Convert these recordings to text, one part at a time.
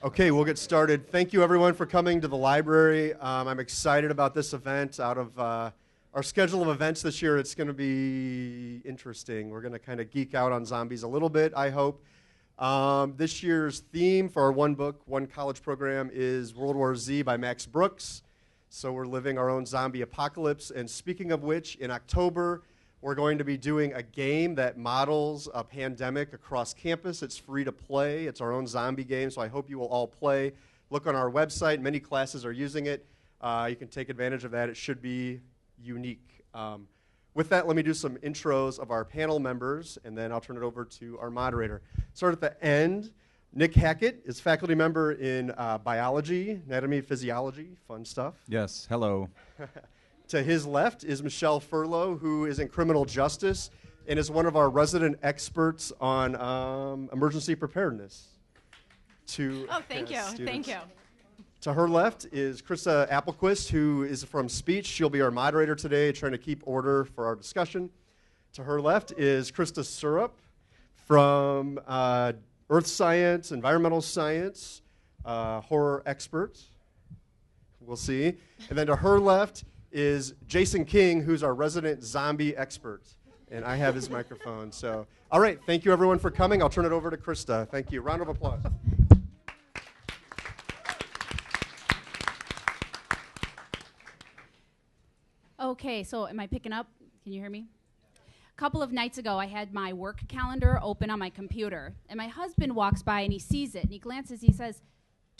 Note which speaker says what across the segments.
Speaker 1: Okay, we'll get started. Thank you, everyone, for coming to the library. I'm excited about this event. Out of our schedule of events this year, it's going to be interesting. We're going to kind of geek out on zombies a little bit, I hope. This year's theme for our One Book, One College program is World War Z by Max Brooks. So we're living our own zombie apocalypse. And speaking of which, in October, we're going to be doing a game that models a pandemic across campus. It's free to play. It's our own zombie game, so I hope you will all play. Look on our website. Many classes are using it. You can take advantage of that. It should be unique. With that, let me do some intros of our panel members, and then I'll turn it over to our moderator. Start at the end. Nick Hackett is faculty member in biology, anatomy, physiology, fun stuff.
Speaker 2: Yes, hello.
Speaker 1: To his left is Michelle Furlow, who is in criminal justice and is one of our resident experts on emergency preparedness.
Speaker 3: Thank you. Thank you.
Speaker 1: To her left is Krista Applequist, who is from speech. She'll be our moderator today, trying to keep order for our discussion. To her left is Krista Surup from earth science, environmental science, horror expert. We'll see. And then to her left is Jason King, who's our resident zombie expert. And I have his microphone. So, all right, thank you everyone for coming. I'll turn it over to Krista. Thank you. Round of applause.
Speaker 3: Okay, so am I picking up? Can you hear me? A couple of nights ago, I had my work calendar open on my computer, and my husband walks by and he sees it, and he glances, he says,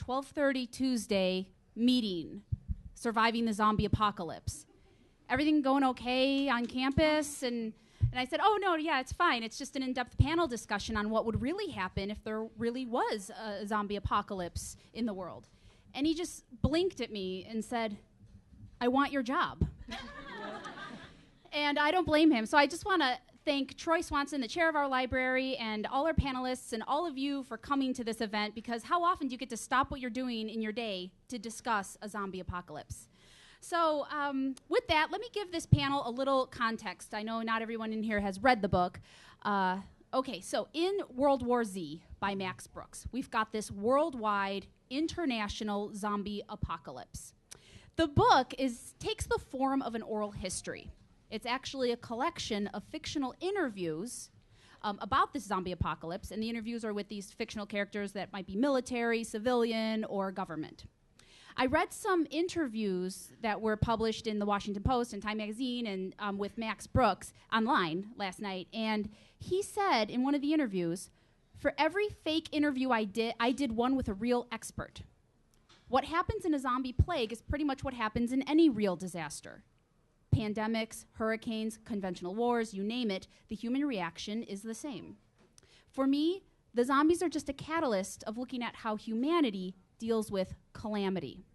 Speaker 3: 12:30 Tuesday, meeting. Surviving the zombie apocalypse. Everything going okay on campus? And I said, oh, no, yeah, it's fine. It's just an in-depth panel discussion on what would really happen if there really was a zombie apocalypse in the world. And he just blinked at me and said, I want your job. And I don't blame him. So I just want to thank Troy Swanson, the chair of our library, and all our panelists and all of you for coming to this event, because how often do you get to stop what you're doing in your day to discuss a zombie apocalypse? So with that, let me give this panel a little context. I know not everyone in here has read the book. Okay, so in World War Z by Max Brooks, we've got this worldwide international zombie apocalypse. The book takes the form of an oral history. It's actually a collection of fictional interviews about this zombie apocalypse, and the interviews are with these fictional characters that might be military, civilian, or government. I read some interviews that were published in the Washington Post and Time Magazine and with Max Brooks online last night, and he said in one of the interviews, for every fake interview I did one with a real expert. What happens in a zombie plague is pretty much what happens in any real disaster. Pandemics, hurricanes, conventional wars, you name it, the human reaction is the same. For me, the zombies are just a catalyst of looking at how humanity deals with calamity.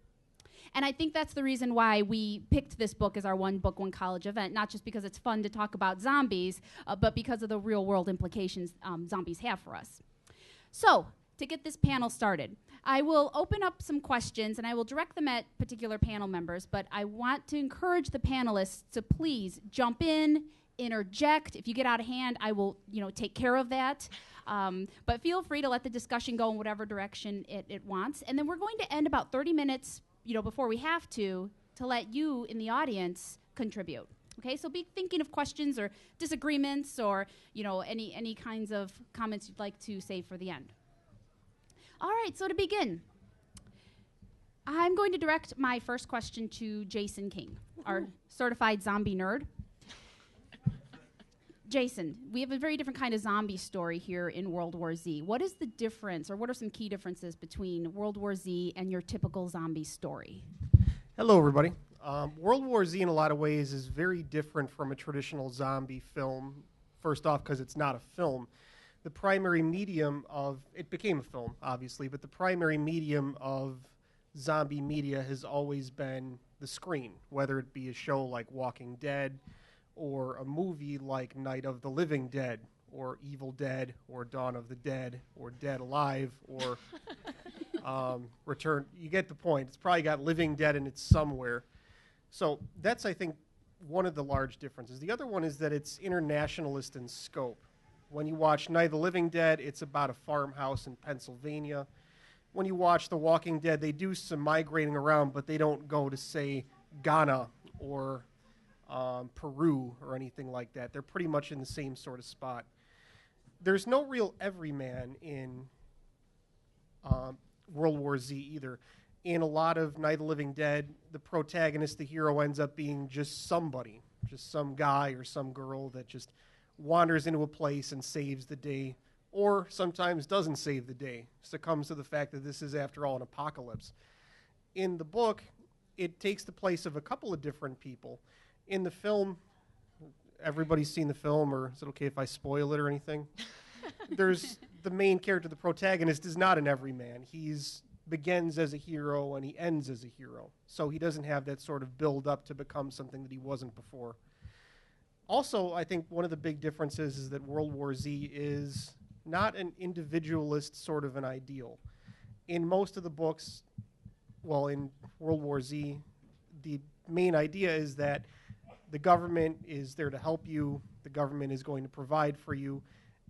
Speaker 3: And I think that's the reason why we picked this book as our One Book, One College event, not just because it's fun to talk about zombies, but because of the real world implications zombies have for us. So, to get this panel started, I will open up some questions and I will direct them at particular panel members, but I want to encourage the panelists to please jump in, interject. If you get out of hand, I will, take care of that. But feel free to let the discussion go in whatever direction it wants. And then we're going to end about 30 minutes, before we have to let you in the audience contribute. Okay, so be thinking of questions or disagreements or, any kinds of comments you'd like to save for the end. All right, so to begin, I'm going to direct my first question to Jason King, our certified zombie nerd. Jason, we have a very different kind of zombie story here in World War Z. What is the difference, or what are some key differences between World War Z and your typical zombie story?
Speaker 4: Hello, everybody. World War Z, in a lot of ways, is very different from a traditional zombie film. First off, because it's not a film. The primary medium it became a film, obviously, but the primary medium of zombie media has always been the screen, whether it be a show like Walking Dead or a movie like Night of the Living Dead or Evil Dead or Dawn of the Dead or Dead Alive or Return. You get the point. It's probably got Living Dead in it somewhere. So that's, I think, one of the large differences. The other one is that it's internationalist in scope. When you watch Night of the Living Dead, it's about a farmhouse in Pennsylvania. when you watch The Walking Dead, they do some migrating around, but they don't go to, say, Ghana or Peru or anything like that. They're pretty much in the same sort of spot. There's no real everyman in World War Z either. In a lot of Night of the Living Dead, the protagonist, the hero, ends up being just somebody, just some guy or some girl that just wanders into a place and saves the day, or sometimes doesn't save the day, succumbs to the fact that this is, after all, an apocalypse. In the book, it takes the place of a couple of different people. In the film, everybody's seen the film, or is it okay if I spoil it or anything? There's the main character, the protagonist, is not an everyman. He's begins as a hero and he ends as a hero. So he doesn't have that sort of build up to become something that he wasn't before. Also, I think one of the big differences is that World War Z is not an individualist sort of an ideal. In most of the books, well, in World War Z, the main idea is that the government is there to help you, the government is going to provide for you,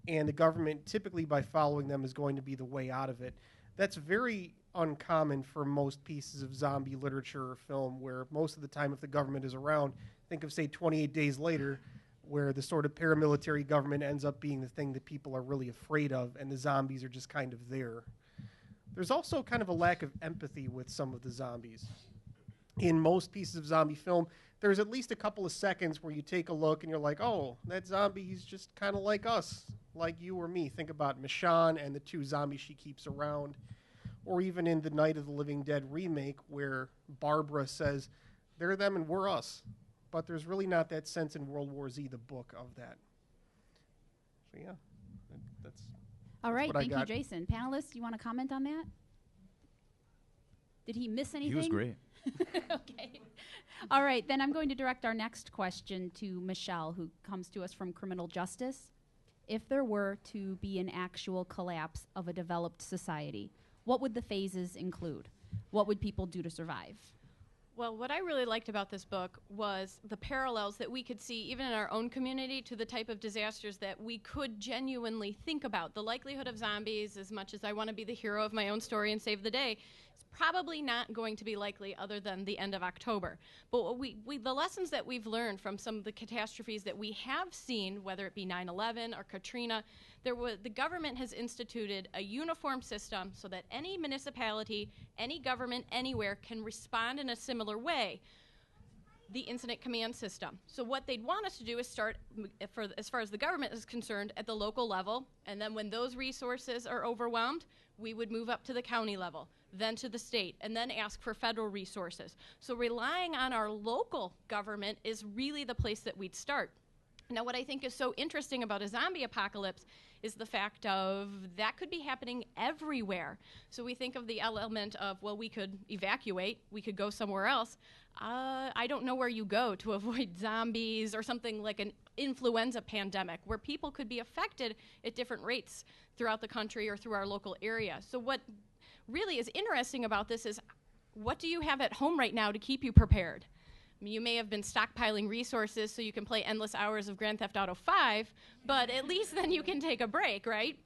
Speaker 4: and the government, typically by following them, is going to be the way out of it. That's very uncommon for most pieces of zombie literature or film, where most of the time, if the government is around, think of, say, 28 Days Later, where the sort of paramilitary government ends up being the thing that people are really afraid of, and the zombies are just kind of there. There's also kind of a lack of empathy with some of the zombies. In most pieces of zombie film, there's at least a couple of seconds where you take a look and you're like, oh, that zombie, he's just kind of like us, like you or me. Think about Michonne and the two zombies she keeps around. Or even in the Night of the Living Dead remake, where Barbara says, they're them and we're us. But there's really not that sense in World War Z, the book, of that. So yeah, that's
Speaker 3: all right.
Speaker 4: what I
Speaker 3: Thank you,
Speaker 4: got.
Speaker 3: Jason. Panelists, you want to comment on that? Did he miss anything?
Speaker 2: He was great.
Speaker 3: Okay. All right, then I'm going to direct our next question to Michelle, who comes to us from criminal justice. If there were to be an actual collapse of a developed society, what would the phases include? What would people do to survive?
Speaker 5: Well, what I really liked about this book was the parallels that we could see even in our own community to the type of disasters that we could genuinely think about. The likelihood of zombies, as much as I want to be the hero of my own story and save the day, is probably not going to be likely other than the end of October. But what the lessons that we've learned from some of the catastrophes that we have seen, whether it be 9/11 or Katrina, the government has instituted a uniform system so that any municipality, any government, anywhere can respond in a similar way. The incident command system. So what they'd want us to do is start, as far as the government is concerned, at the local level, and then when those resources are overwhelmed, we would move up to the county level, then to the state, and then ask for federal resources. So relying on our local government is really the place that we'd start. Now, what I think is so interesting about a zombie apocalypse is the fact of that could be happening everywhere. So we think of the element of, well, we could evacuate, we could go somewhere else. I don't know where you go to avoid zombies or something like an influenza pandemic, where people could be affected at different rates throughout the country or through our local area. So what really is interesting about this is, what do you have at home right now to keep you prepared? You may have been stockpiling resources so you can play endless hours of Grand Theft Auto 5, but at least then you can take a break, right?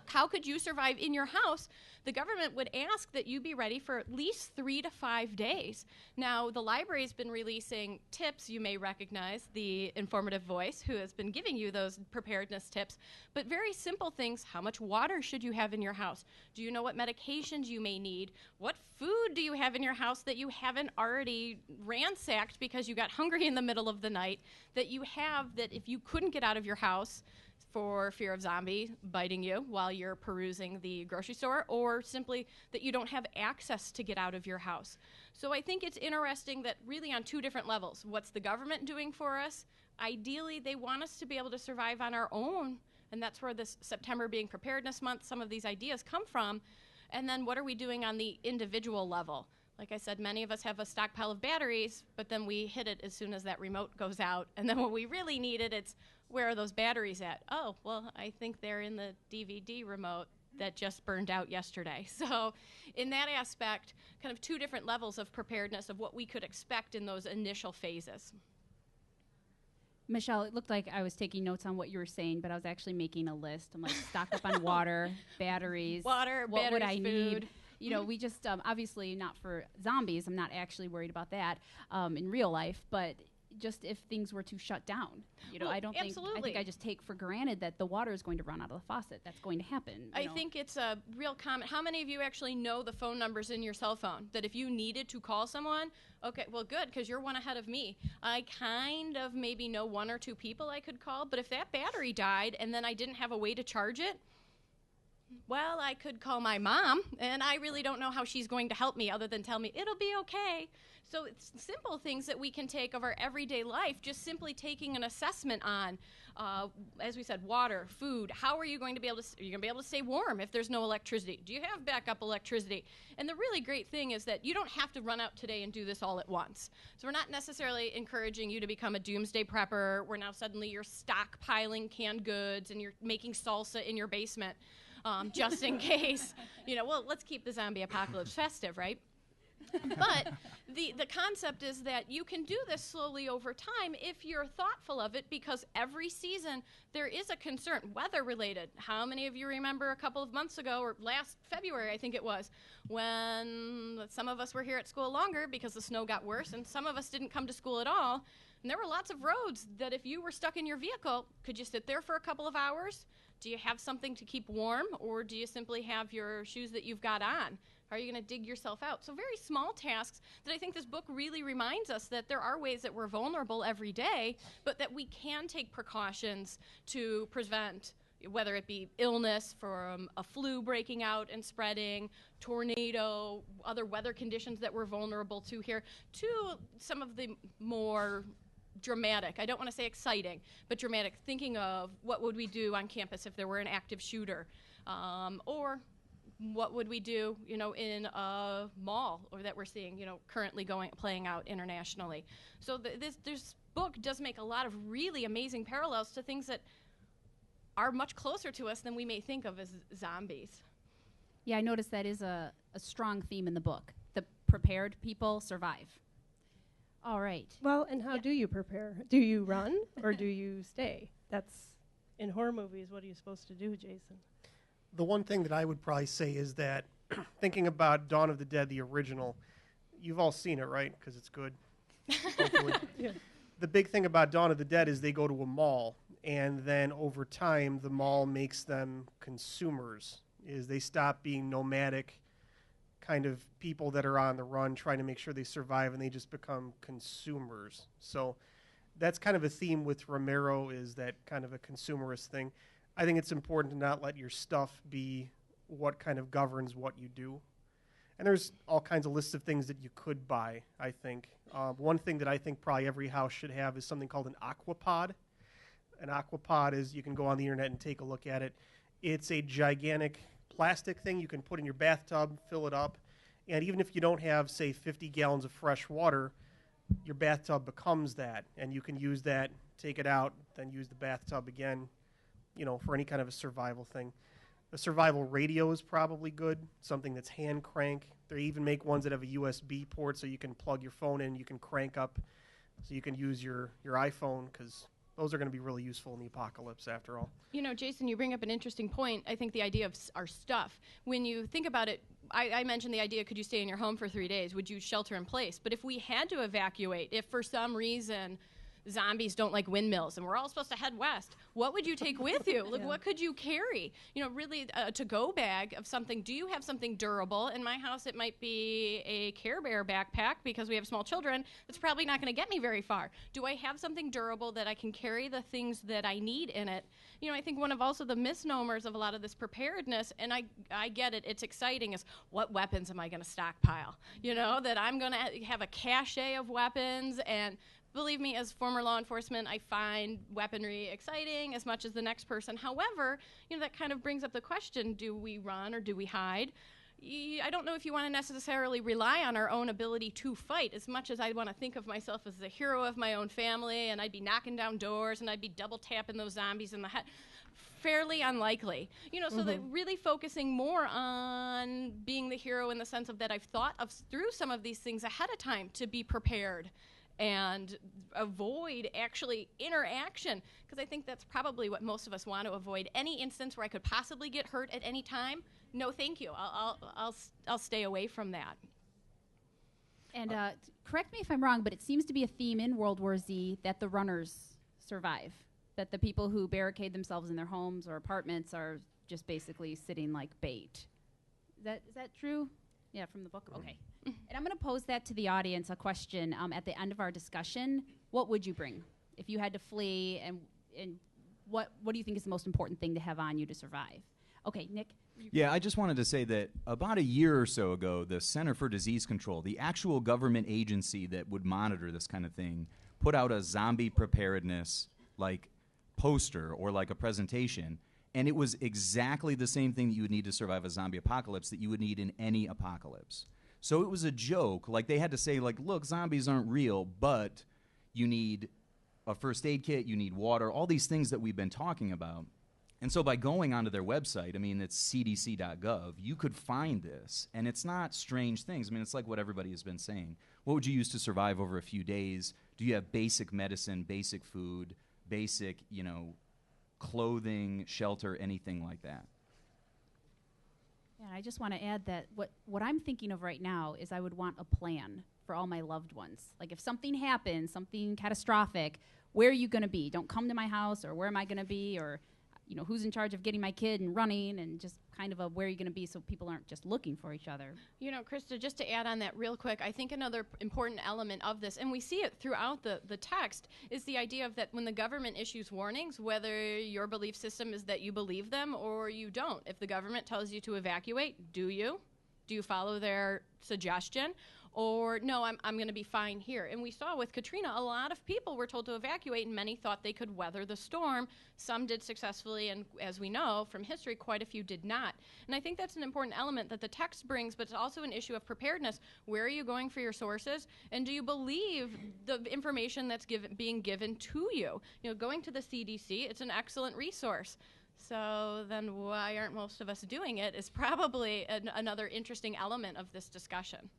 Speaker 5: How could you survive in your house? The government would ask that you be ready for at least 3 to 5 days. Now, the library's been releasing tips. You may recognize the informative voice who has been giving you those preparedness tips, but very simple things. How much water should you have in your house? Do you know what medications you may need? What food do you have in your house that you haven't already ransacked because you got hungry in the middle of the night, that you have, that if you couldn't get out of your house for fear of zombie biting you while you're perusing the grocery store, or simply that you don't have access to get out of your house. So I think it's interesting that really on two different levels. What's the government doing for us? Ideally, they want us to be able to survive on our own, and that's where this September being Preparedness Month, some of these ideas come from. And then what are we doing on the individual level? Like I said, many of us have a stockpile of batteries, but then we hit it as soon as that remote goes out. And then when we really need it, it's, where are those batteries at? Oh, well, I think they're in the DVD remote that just burned out yesterday. So in that aspect, kind of two different levels of preparedness of what we could expect in those initial phases.
Speaker 3: Michelle, it looked like I was taking notes on what you were saying, but I was actually making a list. I'm like, stock up on water, batteries.
Speaker 5: Water,
Speaker 3: what would I
Speaker 5: batteries,
Speaker 3: need?
Speaker 5: food.
Speaker 3: You know, we just, obviously not for zombies. I'm not actually worried about that in real life, but just if things were to shut down. You know,
Speaker 5: Well,
Speaker 3: I don't think, I think
Speaker 5: absolutely.
Speaker 3: I just take for granted that the water is going to run out of the faucet. That's going to happen.
Speaker 5: I think it's a real comment. How many of you actually know the phone numbers in your cell phone? That if you needed to call someone, okay, well, good, because you're one ahead of me. I kind of maybe know one or two people I could call, but if that battery died and then I didn't have a way to charge it, well, I could call my mom, and I really don't know how she's going to help me other than tell me it'll be okay. So it's simple things that we can take of our everyday life, just simply taking an assessment on, as we said, water, food. How are you going to be able to? Are you going to be able to stay warm if there's no electricity? Do you have backup electricity? And the really great thing is that you don't have to run out today and do this all at once. So we're not necessarily encouraging you to become a doomsday prepper, where now suddenly you're stockpiling canned goods and you're making salsa in your basement. Just in case, well, let's keep the zombie apocalypse festive, right? But the concept is that you can do this slowly over time if you're thoughtful of it, because every season there is a concern, weather-related. How many of you remember a couple of months ago, or last February, I think it was, when some of us were here at school longer because the snow got worse, and some of us didn't come to school at all, and there were lots of roads that if you were stuck in your vehicle, could you sit there for a couple of hours? Do you have something to keep warm, or do you simply have your shoes that you've got on? Are you going to dig yourself out? So very small tasks that I think this book really reminds us that there are ways that we're vulnerable every day, but that we can take precautions to prevent, whether it be illness from a flu breaking out and spreading, tornado, other weather conditions that we're vulnerable to here, to some of the more dramatic, I don't want to say exciting, but dramatic, thinking of what would we do on campus if there were an active shooter, or what would we do, in a mall, or that we're seeing, currently playing out internationally. So this book does make a lot of really amazing parallels to things that are much closer to us than we may think of as zombies.
Speaker 3: Yeah, I noticed that is a strong theme in the book. The prepared people survive. All right.
Speaker 2: Well, and how do you prepare? Do you run or do you stay? That's, in horror movies, what are you supposed to do, Jason?
Speaker 4: The one thing that I would probably say is that thinking about Dawn of the Dead, the original, you've all seen it, right? Because it's good. Hopefully.
Speaker 2: Yeah.
Speaker 4: The big thing about Dawn of the Dead is they go to a mall, and then over time, the mall makes them consumers. Is they stop being nomadic kind of people that are on the run trying to make sure they survive, and they just become consumers. So that's kind of a theme with Romero, is that kind of a consumerist thing. I think it's important to not let your stuff be what kind of governs what you do. And there's all kinds of lists of things that you could buy, I think. One thing that I think probably every house should have is something called an aquapod. An aquapod is, you can go on the internet and take a look at it. It's a gigantic plastic thing you can put in your bathtub, fill it up, and even if you don't have, say, 50 gallons of fresh water, your bathtub becomes that, and you can use that, take it out, then use the bathtub again, for any kind of a survival thing. A survival radio is probably good, something that's hand crank. They even make ones that have a USB port so you can plug your phone in, you can crank up, so you can use your iPhone, because those are going to be really useful in the apocalypse after all.
Speaker 5: Jason, you bring up an interesting point. I think the idea of our stuff. When you think about it, I mentioned the idea, could you stay in your home for 3 days? Would you shelter in place? But if we had to evacuate, if for some reason zombies don't like windmills and we're all supposed to head west, what would you take with you? Like, what could you carry? Really a to-go bag of something. Do you have something durable? In my house, it might be a Care Bear backpack because we have small children. That's probably not going to get me very far. Do I have something durable that I can carry the things that I need in it? I think one of also the misnomers of a lot of this preparedness, and I get it, it's exciting, is what weapons am I going to stockpile? That I'm going to have a cache of weapons, and believe me, as former law enforcement, I find weaponry exciting as much as the next person. However, that kind of brings up the question, do we run or do we hide? I don't know if you want to necessarily rely on our own ability to fight as much as I want to think of myself as the hero of my own family, and I'd be knocking down doors and I'd be double tapping those zombies in the head. Fairly unlikely. So that really focusing more on being the hero in the sense of that I've thought of through some of these things ahead of time to be prepared and avoid actually interaction, because I think that's probably what most of us want to avoid. Any instance where I could possibly get hurt at any time, no thank you. I'll stay away from that.
Speaker 3: And correct me if I'm wrong, but it seems to be a theme in World War Z that the runners survive, that the people who barricade themselves in their homes or apartments are just basically sitting like bait. Is that true? Yeah, from the book? Okay. And I'm going to pose that to the audience, a question at the end of our discussion. What would you bring if you had to flee, and what do you think is the most important thing to have on you to survive? Okay, Nick?
Speaker 6: Yeah, I just wanted to say that about a year or so ago, the Center for Disease Control, the actual government agency that would monitor this kind of thing, put out a zombie preparedness like poster or like a presentation, and it was exactly the same thing that you would need to survive a zombie apocalypse that you would need in any apocalypse. So it was a joke. Like, they had to say, like, look, zombies aren't real, but you need a first aid kit, you need water, all these things that we've been talking about. And so by going onto their website, I mean, it's cdc.gov, you could find this. And it's not strange things. I mean, it's like what everybody has been saying. What would you use to survive over a few days? Do you have basic medicine, basic food, basic, clothing, shelter, anything like that?
Speaker 3: Yeah, I just want to add that what I'm thinking of right now is I would want a plan for all my loved ones. Like, if something happens, something catastrophic, where are you going to be? Don't come to my house, or where am I going to be, or who's in charge of getting my kid and running, and just kind of a where are you going to be, so people aren't just looking for each other.
Speaker 5: Krista, just to add on that real quick, I think another important element of this, and we see it throughout the text, is the idea of that when the government issues warnings, whether your belief system is that you believe them or you don't. If the government tells you to evacuate, do you? Do you follow their suggestion? Or, no, I'm going to be fine here. And we saw with Katrina, a lot of people were told to evacuate, and many thought they could weather the storm. Some did successfully, and as we know from history, quite a few did not. And I think that's an important element that the text brings, but it's also an issue of preparedness. Where are you going for your sources? And do you believe the information that's being given to you? Going to the CDC, it's an excellent resource. So then why aren't most of us doing it is probably another interesting element of this discussion.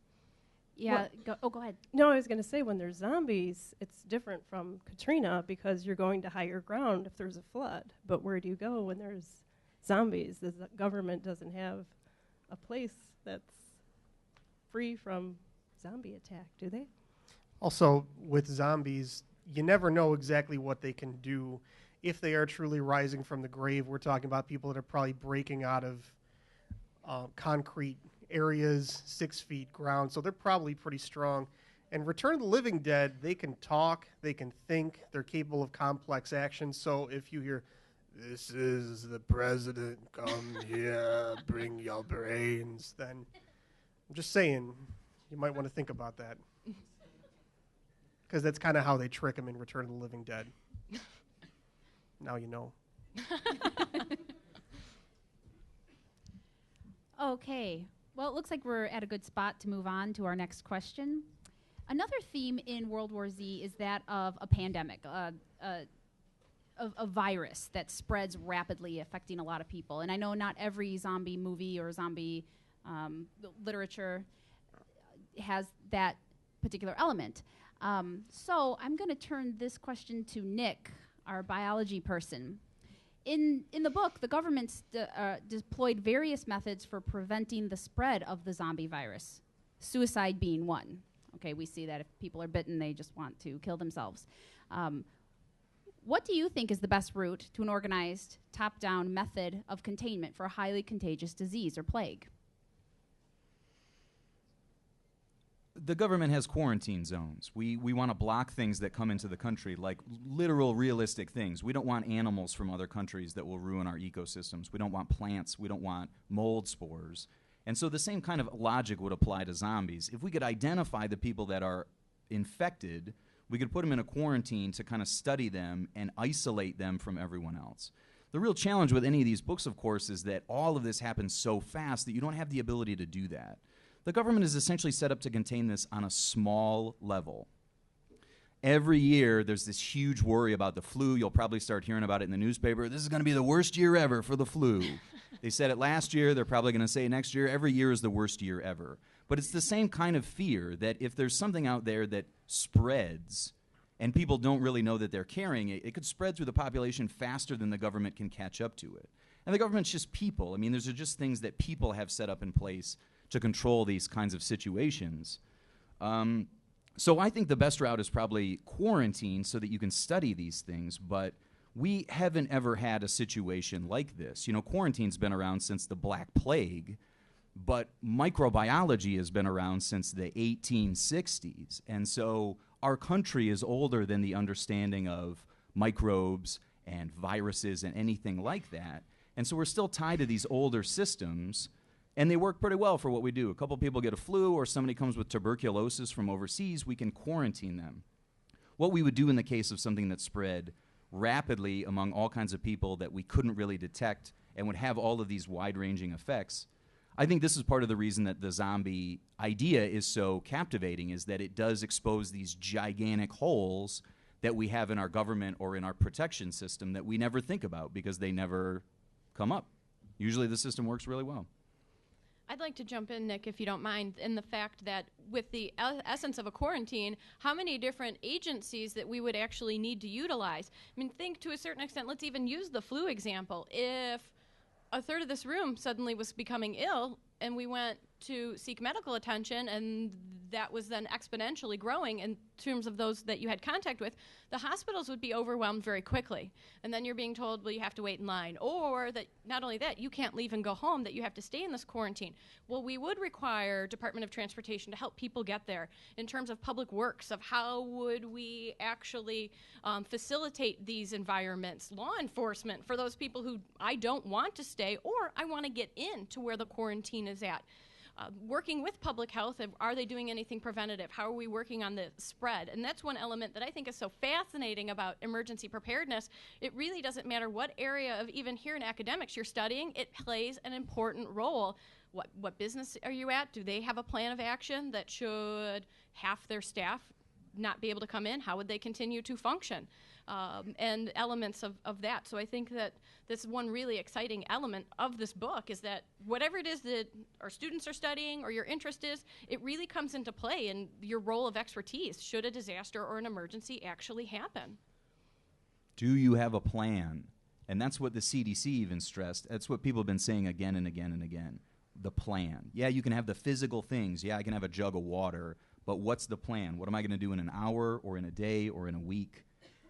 Speaker 3: Yeah, go ahead.
Speaker 2: No, I was going to say, when there's zombies, it's different from Katrina because you're going to higher ground if there's a flood. But where do you go when there's zombies? The government doesn't have a place that's free from zombie attack, do they?
Speaker 4: Also, with zombies, you never know exactly what they can do. If they are truly rising from the grave, we're talking about people that are probably breaking out of concrete areas, 6 feet ground, so they're probably pretty strong. And Return of the Living Dead, they can talk, they can think, they're capable of complex actions. So if you hear, "This is the president, come here, bring your brains," then I'm just saying, you might want to think about that. Because that's kind of how they trick them in Return of the Living Dead. Now you know.
Speaker 3: Okay. Well, it looks like we're at a good spot to move on to our next question. Another theme in World War Z is that of a pandemic, a virus that spreads rapidly, affecting a lot of people. And I know not every zombie movie or zombie literature has that particular element. So I'm going to turn this question to Nick, our biology person. In the book, the government deployed various methods for preventing the spread of the zombie virus, suicide being one. Okay, we see that if people are bitten, they just want to kill themselves. What do you think is the best route to an organized, top-down method of containment for a highly contagious disease or plague?
Speaker 6: The government has quarantine zones. We want to block things that come into the country, like literal, realistic things. We don't want animals from other countries that will ruin our ecosystems. We don't want plants. We don't want mold spores. And so the same kind of logic would apply to zombies. If we could identify the people that are infected, we could put them in a quarantine to kind of study them and isolate them from everyone else. The real challenge with any of these books, of course, is that all of this happens so fast that you don't have the ability to do that. The government is essentially set up to contain this on a small level. Every year, there's this huge worry about the flu. You'll probably start hearing about it in the newspaper. This is going to be the worst year ever for the flu. They said it last year. They're probably going to say it next year. Every year is the worst year ever. But it's the same kind of fear that if there's something out there that spreads and people don't really know that they're carrying it, it could spread through the population faster than the government can catch up to it. And the government's just people. I mean, those are just things that people have set up in place to control these kinds of situations. So I think the best route is probably quarantine so that you can study these things, but we haven't ever had a situation like this. You know, quarantine's been around since the Black Plague, but microbiology has been around since the 1860s. And so our country is older than the understanding of microbes and viruses and anything like that. And so we're still tied to these older systems, and they work pretty well for what we do. A couple people get a flu or somebody comes with tuberculosis from overseas, we can quarantine them. What we would do in the case of something that spread rapidly among all kinds of people that we couldn't really detect and would have all of these wide-ranging effects, I think this is part of the reason that the zombie idea is so captivating, is that it does expose these gigantic holes that we have in our government or in our protection system that we never think about because they never come up. Usually the system works really well.
Speaker 5: I'd like to jump in, Nick, if you don't mind, in the fact that with the essence of a quarantine, how many different agencies that we would actually need to utilize. I mean, think to a certain extent, let's even use the flu example. If a third of this room suddenly was becoming ill and we went to seek medical attention and that was then exponentially growing in terms of those that you had contact with, the hospitals would be overwhelmed very quickly. And then you're being told, well, you have to wait in line. Or that not only that, you can't leave and go home, that you have to stay in this quarantine. Well, we would require Department of Transportation to help people get there in terms of public works, of how would we actually facilitate these environments, law enforcement for those people who I don't want to stay or I want to get in to where the quarantine is at. Working with public health, are they doing anything preventative? How are we working on the spread? And that's one element that I think is so fascinating about emergency preparedness. It really doesn't matter what area of even here in academics you're studying, it plays an important role. What business are you at? Do they have a plan of action that should half their staff not be able to come in? How would they continue to function? And elements of that. So I think that this one really exciting element of this book is that whatever it is that our students are studying or your interest is, it really comes into play in your role of expertise should a disaster or an emergency actually happen.
Speaker 6: Do you have a plan? And that's what the CDC even stressed. That's what people have been saying again and again and again. The plan. Yeah, you can have the physical things. Yeah, I can have a jug of water. But what's the plan? What am I going to do in an hour or in a day or in a week?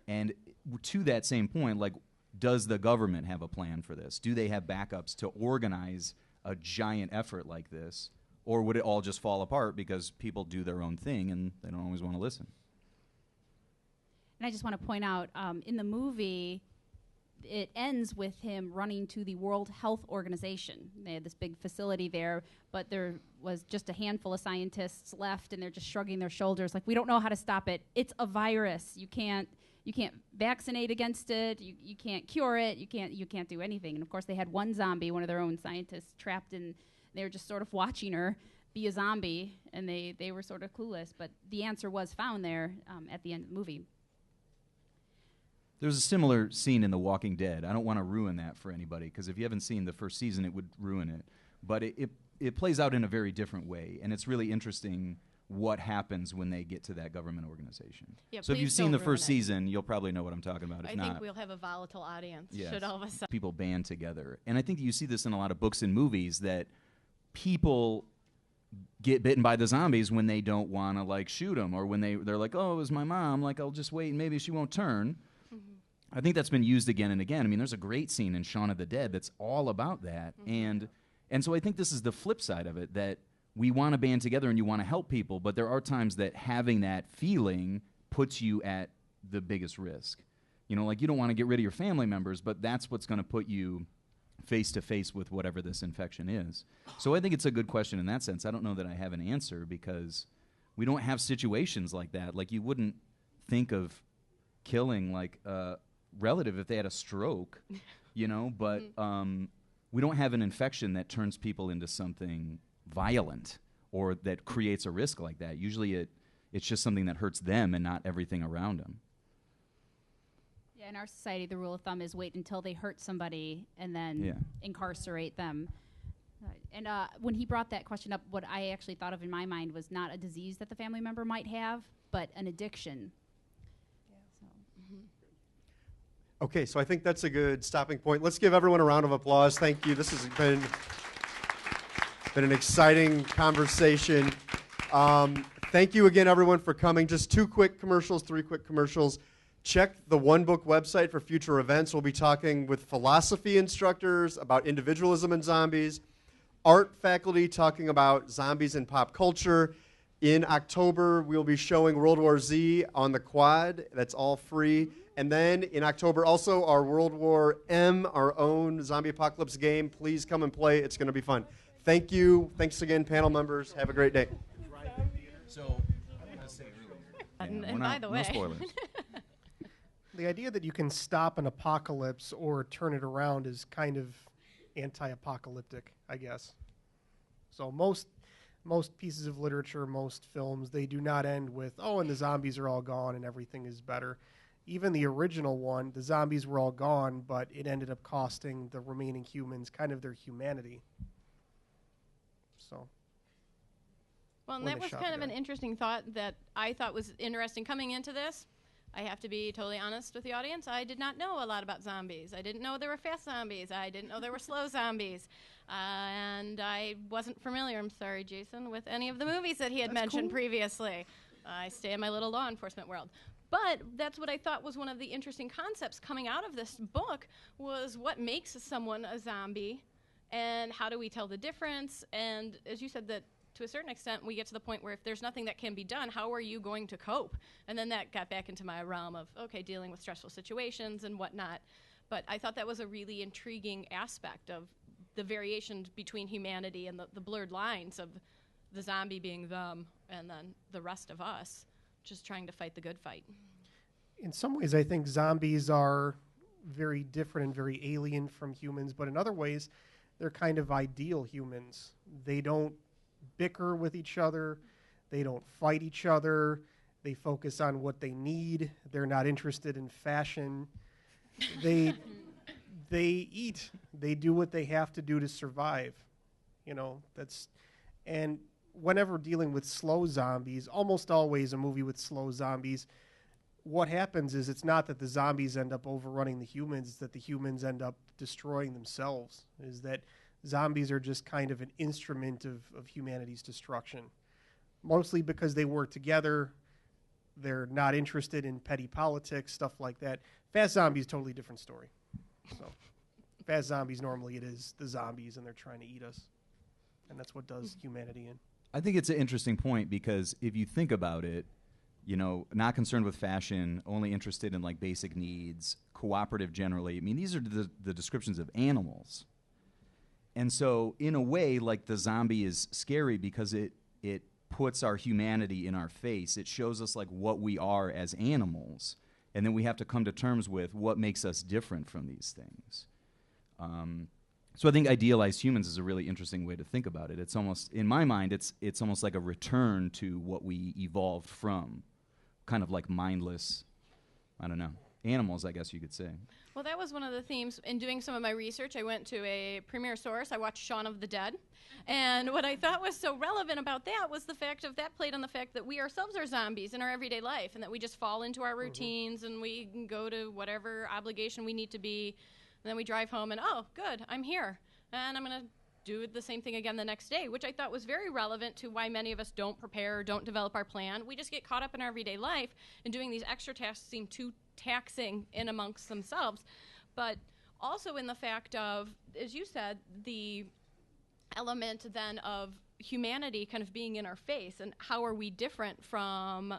Speaker 6: And to that same point, like, does the government have a plan for this? Do they have backups to organize a giant effort like this? Or would it all just fall apart because people do their own thing and they don't always want to listen?
Speaker 3: And I just want to point out, in the movie, it ends with him running to the World Health Organization. They had this big facility there, but there was just a handful of scientists left, and they're just shrugging their shoulders like, we don't know how to stop it. It's a virus. You can't vaccinate against it. You can't cure it. You can't do anything. And of course, they had one zombie, one of their own scientists, trapped in. They were just sort of watching her be a zombie, and they were sort of clueless. But the answer was found there at the end of the movie.
Speaker 6: There's a similar scene in The Walking Dead. I don't want to ruin that for anybody, because if you haven't seen the first season, it would ruin it. But it plays out in a very different way, and it's really interesting what happens when they get to that government organization.
Speaker 5: Yeah,
Speaker 6: so if you've
Speaker 5: please
Speaker 6: seen the
Speaker 5: don't ruin
Speaker 6: first
Speaker 5: it.
Speaker 6: season, you'll probably know what I'm talking about. If
Speaker 5: I
Speaker 6: not,
Speaker 5: think we'll have a volatile audience
Speaker 6: yes,
Speaker 5: should all of a sudden.
Speaker 6: people band together. And I think you see this in a lot of books and movies, that people get bitten by the zombies when they don't want to, like, shoot them, or when they're like, oh, it was my mom, like, I'll just wait and maybe she won't turn. I think that's been used again and again. I mean, there's a great scene in Shaun of the Dead that's all about that. And so I think this is the flip side of it, that we want to band together and you want to help people, but there are times that having that feeling puts you at the biggest risk. You know, like, you don't want to get rid of your family members, but that's what's going to put you face to face with whatever this infection is. So I think it's a good question in that sense. I don't know that I have an answer, because we don't have situations like that. Like, you wouldn't think of killing, like, relative if they had a stroke, you know, but we don't have an infection that turns people into something violent or that creates a risk like that. Usually it's just something that hurts them and not everything around them.
Speaker 3: Yeah, in our society, the rule of thumb is wait until they hurt somebody and then
Speaker 6: Yeah.
Speaker 3: incarcerate them. And when he brought that question up, what I actually thought of in my mind was not a disease that the family member might have, but an addiction.
Speaker 1: Okay, so I think that's a good stopping point. Let's give everyone a round of applause. Thank you. This has been an exciting conversation. Thank you again, everyone, for coming. Just 3 quick commercials. Check the One Book website for future events. We'll be talking with philosophy instructors about individualism and zombies, art faculty talking about zombies in pop culture. In October, we'll be showing World War Z on the quad. That's all free. And then in October, also our World War M, our own zombie apocalypse game. Please come and play. It's going to be fun. Thank you. Thanks again, panel members. Have a great day.
Speaker 6: So, I want to say earlier.
Speaker 5: And by the way,
Speaker 6: no spoilers.
Speaker 4: The idea that you can stop an apocalypse or turn it around is kind of anti-apocalyptic, I guess. So most pieces of literature, most films, they do not end with, oh, and the zombies are all gone and everything is better. Even the original one, the zombies were all gone, but it ended up costing the remaining humans kind of their humanity. So.
Speaker 5: well, and
Speaker 4: When
Speaker 5: that
Speaker 4: they
Speaker 5: was
Speaker 4: shot
Speaker 5: kind
Speaker 4: the
Speaker 5: of an
Speaker 4: guy.
Speaker 5: interesting thought that I thought was interesting coming into this. I have to be totally honest with the audience. I did not know a lot about zombies. I didn't know there were fast zombies. I didn't know there were slow zombies. And I wasn't familiar, I'm sorry, Jason, with any of the movies that he had mentioned previously. I stay in my little law enforcement world. But that's what I thought was one of the interesting concepts coming out of this book was what makes someone a zombie and how do we tell the difference? And as you said, that to a certain extent, we get to the point where if there's nothing that can be done, how are you going to cope? And then that got back into my realm of, okay, dealing with stressful situations and whatnot. But I thought that was a really intriguing aspect of the variations between humanity and the blurred lines of the zombie being them and then the rest of us just trying to fight the good fight.
Speaker 4: In some ways, I think zombies are very different and very alien from humans, but in other ways, they're kind of ideal humans. They don't bicker with each other. They don't fight each other. They focus on what they need. They're not interested in fashion. They eat. They do what they have to do to survive. And whenever dealing with slow zombies, almost always a movie with slow zombies, what happens is it's not that the zombies end up overrunning the humans, it's that the humans end up destroying themselves, is that zombies are just kind of an instrument of humanity's destruction. Mostly because they work together, they're not interested in petty politics, stuff like that. Fast zombies, totally different story. So, fast zombies, normally it is the zombies and they're trying to eat us. And that's what does humanity in.
Speaker 6: I think it's an interesting point because if you think about it, not concerned with fashion, only interested in like basic needs, cooperative generally. I mean, these are the descriptions of animals. And so in a way, like the zombie is scary because it puts our humanity in our face. It shows us like what we are as animals. And then we have to come to terms with what makes us different from these things. So I think idealized humans is a really interesting way to think about it. It's almost, in my mind, it's almost like a return to what we evolved from, kind of like mindless, I don't know, animals, I guess you could say.
Speaker 5: Well, that was one of the themes. In doing some of my research, I went to a premier source. I watched Shaun of the Dead. And what I thought was so relevant about that was the fact of that played on the fact that we ourselves are zombies in our everyday life and that we just fall into our routines and we can go to whatever obligation we need to be. And then we drive home and, oh, good, I'm here. And I'm going to do the same thing again the next day, which I thought was very relevant to why many of us don't prepare, don't develop our plan. We just get caught up in our everyday life, and doing these extra tasks seem too taxing in amongst themselves. But also in the fact of, as you said, the element then of humanity kind of being in our face, and how are we different from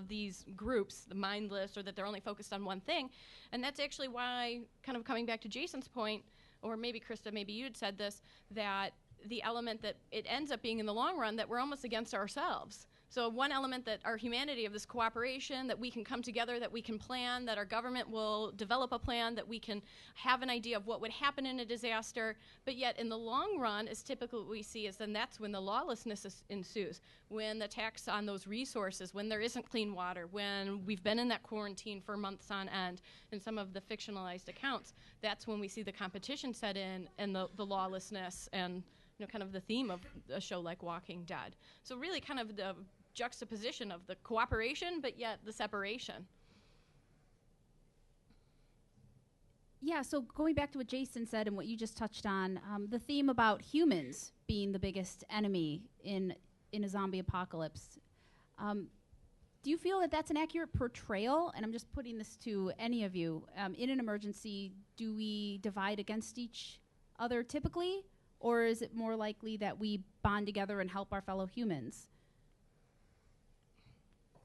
Speaker 5: these groups, the mindless, or that they're only focused on one thing. And that's actually why, kind of coming back to Jason's point, or maybe Krista, maybe you had said this, that the element that it ends up being in the long run that we're almost against ourselves, So one element that our humanity of this cooperation, that we can come together, that we can plan, that our government will develop a plan, that we can have an idea of what would happen in a disaster, but yet in the long run, is typically what we see is then that's when the lawlessness ensues, when the tax on those resources, when there isn't clean water, when we've been in that quarantine for months on end, in some of the fictionalized accounts, that's when we see the competition set in and the lawlessness and kind of the theme of a show like Walking Dead. So really kind of the juxtaposition of the cooperation, but yet the separation.
Speaker 3: Yeah, so going back to what Jason said and what you just touched on, the theme about humans being the biggest enemy in a zombie apocalypse. Do you feel that that's an accurate portrayal? And I'm just putting this to any of you. In an emergency, do we divide against each other typically? Or is it more likely that we bond together and help our fellow humans?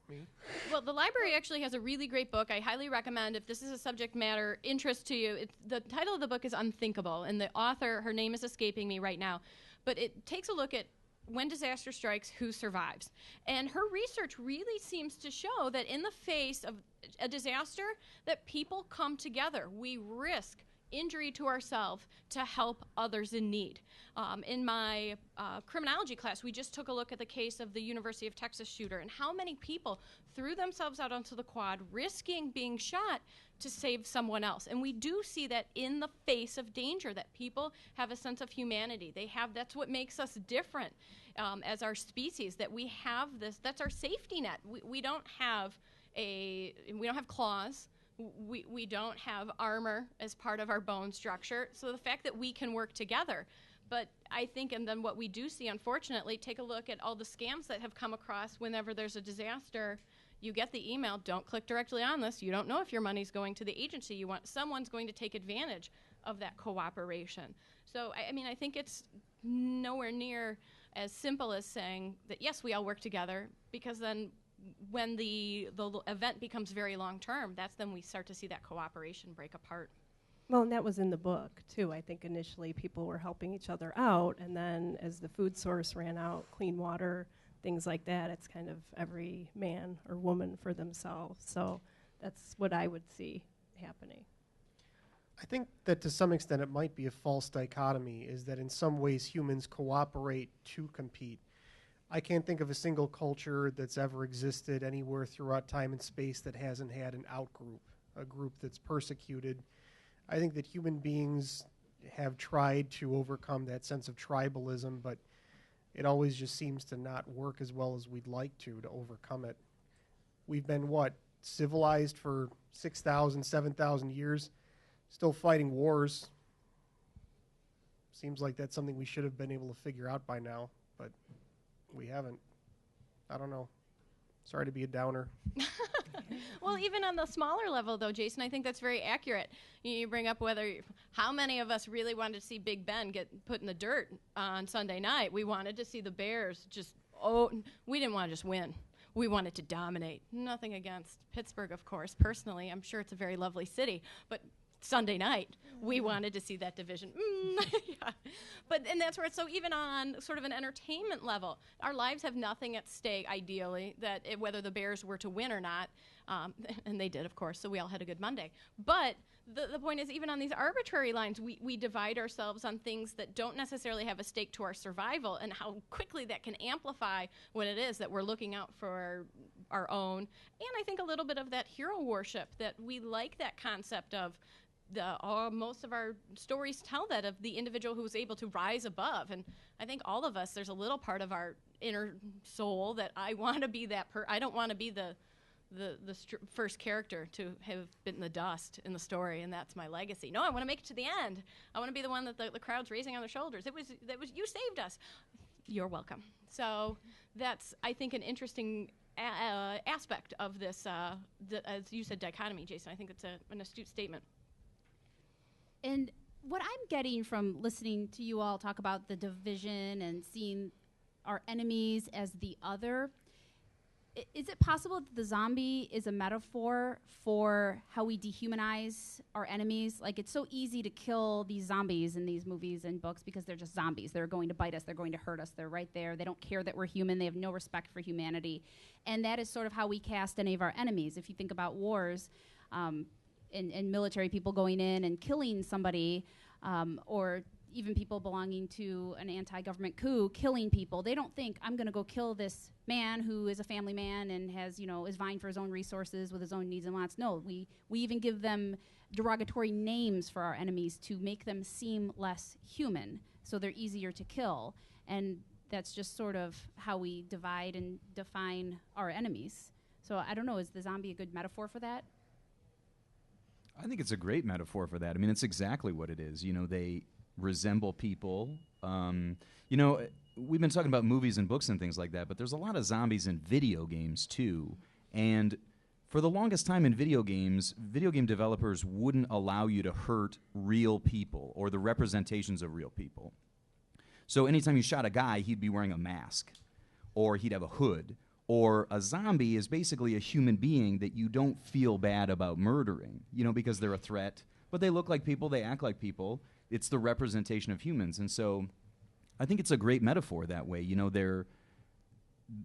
Speaker 4: Me?
Speaker 5: Well, the library actually has a really great book. I highly recommend if this is a subject matter interest to you. The title of the book is Unthinkable, and the author, her name is escaping me right now, but it takes a look at when disaster strikes, who survives. And her research really seems to show that in the face of a disaster, that people come together. We risk injury to ourselves to help others in need. In my criminology class, we just took a look at the case of the University of Texas shooter and how many people threw themselves out onto the quad, risking being shot to save someone else. And we do see that in the face of danger, that people have a sense of humanity. That's what makes us different as our species, that we have this, that's our safety net. We don't have claws. We don't have armor as part of our bone structure. So the fact that we can work together. But I think, and then what we do see, unfortunately, take a look at all the scams that have come across whenever there's a disaster. You get the email, don't click directly on this. You don't know if your money's going to the agency you want. Someone's going to take advantage of that cooperation. So, I think it's nowhere near as simple as saying that, yes, we all work together, because then when the event becomes very long-term, that's then we start to see that cooperation break apart.
Speaker 2: Well, and that was in the book, too. I think initially people were helping each other out, and then as the food source ran out, clean water, things like that, it's kind of every man or woman for themselves. So that's what I would see happening.
Speaker 4: I think that to some extent it might be a false dichotomy, is that in some ways humans cooperate to compete. I can't think of a single culture that's ever existed anywhere throughout time and space that hasn't had an outgroup, a group that's persecuted. I think that human beings have tried to overcome that sense of tribalism, but it always just seems to not work as well as we'd like to overcome it. We've been, civilized for 6,000, 7,000 years, still fighting wars. Seems like that's something we should have been able to figure out by now, but we haven't. I don't know. Sorry to be a downer.
Speaker 5: Well, even on the smaller level, though, Jason, I think that's very accurate. You bring up how many of us really wanted to see Big Ben get put in the dirt on Sunday night. We wanted to see the Bears we didn't want to just win. We wanted to dominate. Nothing against Pittsburgh, of course. Personally, I'm sure it's a very lovely city, but Sunday night, we wanted to see that division. Yeah. And that's where it's so even on sort of an entertainment level, our lives have nothing at stake, ideally, whether the Bears were to win or not, and they did, of course, so we all had a good Monday. But the point is, even on these arbitrary lines, we divide ourselves on things that don't necessarily have a stake to our survival, and how quickly that can amplify when it is that we're looking out for our own. And I think a little bit of that hero worship, that we like that concept of most of our stories tell that, of the individual who was able to rise above. And I think all of us, there's a little part of our inner soul that I want to be that I don't want to be the first character to have bitten the dust in the story, and that's my legacy. No, I want to make it to the end. I want to be the one that the crowd's raising on their shoulders. That was you saved us. You're welcome. So that's, I think, an interesting aspect of this, as you said, dichotomy, Jason. I think it's an astute statement.
Speaker 3: And what I'm getting from listening to you all talk about the division and seeing our enemies as the other, is it possible that the zombie is a metaphor for how we dehumanize our enemies? Like, it's so easy to kill these zombies in these movies and books because they're just zombies. They're going to bite us. They're going to hurt us. They're right there. They don't care that we're human. They have no respect for humanity. And that is sort of how we cast any of our enemies. If you think about wars and military people going in and killing somebody, or even people belonging to an anti-government coup killing people, they don't think, I'm going to go kill this man who is a family man and has, is vying for his own resources with his own needs and wants. No, we even give them derogatory names for our enemies to make them seem less human, so they're easier to kill. And that's just sort of how we divide and define our enemies. So I don't know, is the zombie a good metaphor for that?
Speaker 6: I think it's a great metaphor for that. I mean, it's exactly what it is. They resemble people. We've been talking about movies and books and things like that, but there's a lot of zombies in video games too. And for the longest time in video game developers wouldn't allow you to hurt real people or the representations of real people. So anytime you shot a guy, he'd be wearing a mask, or he'd have a hood, or a zombie is basically a human being that you don't feel bad about murdering, because they're a threat, but they look like people, they act like people. It's the representation of humans. And so I think it's a great metaphor that way. They're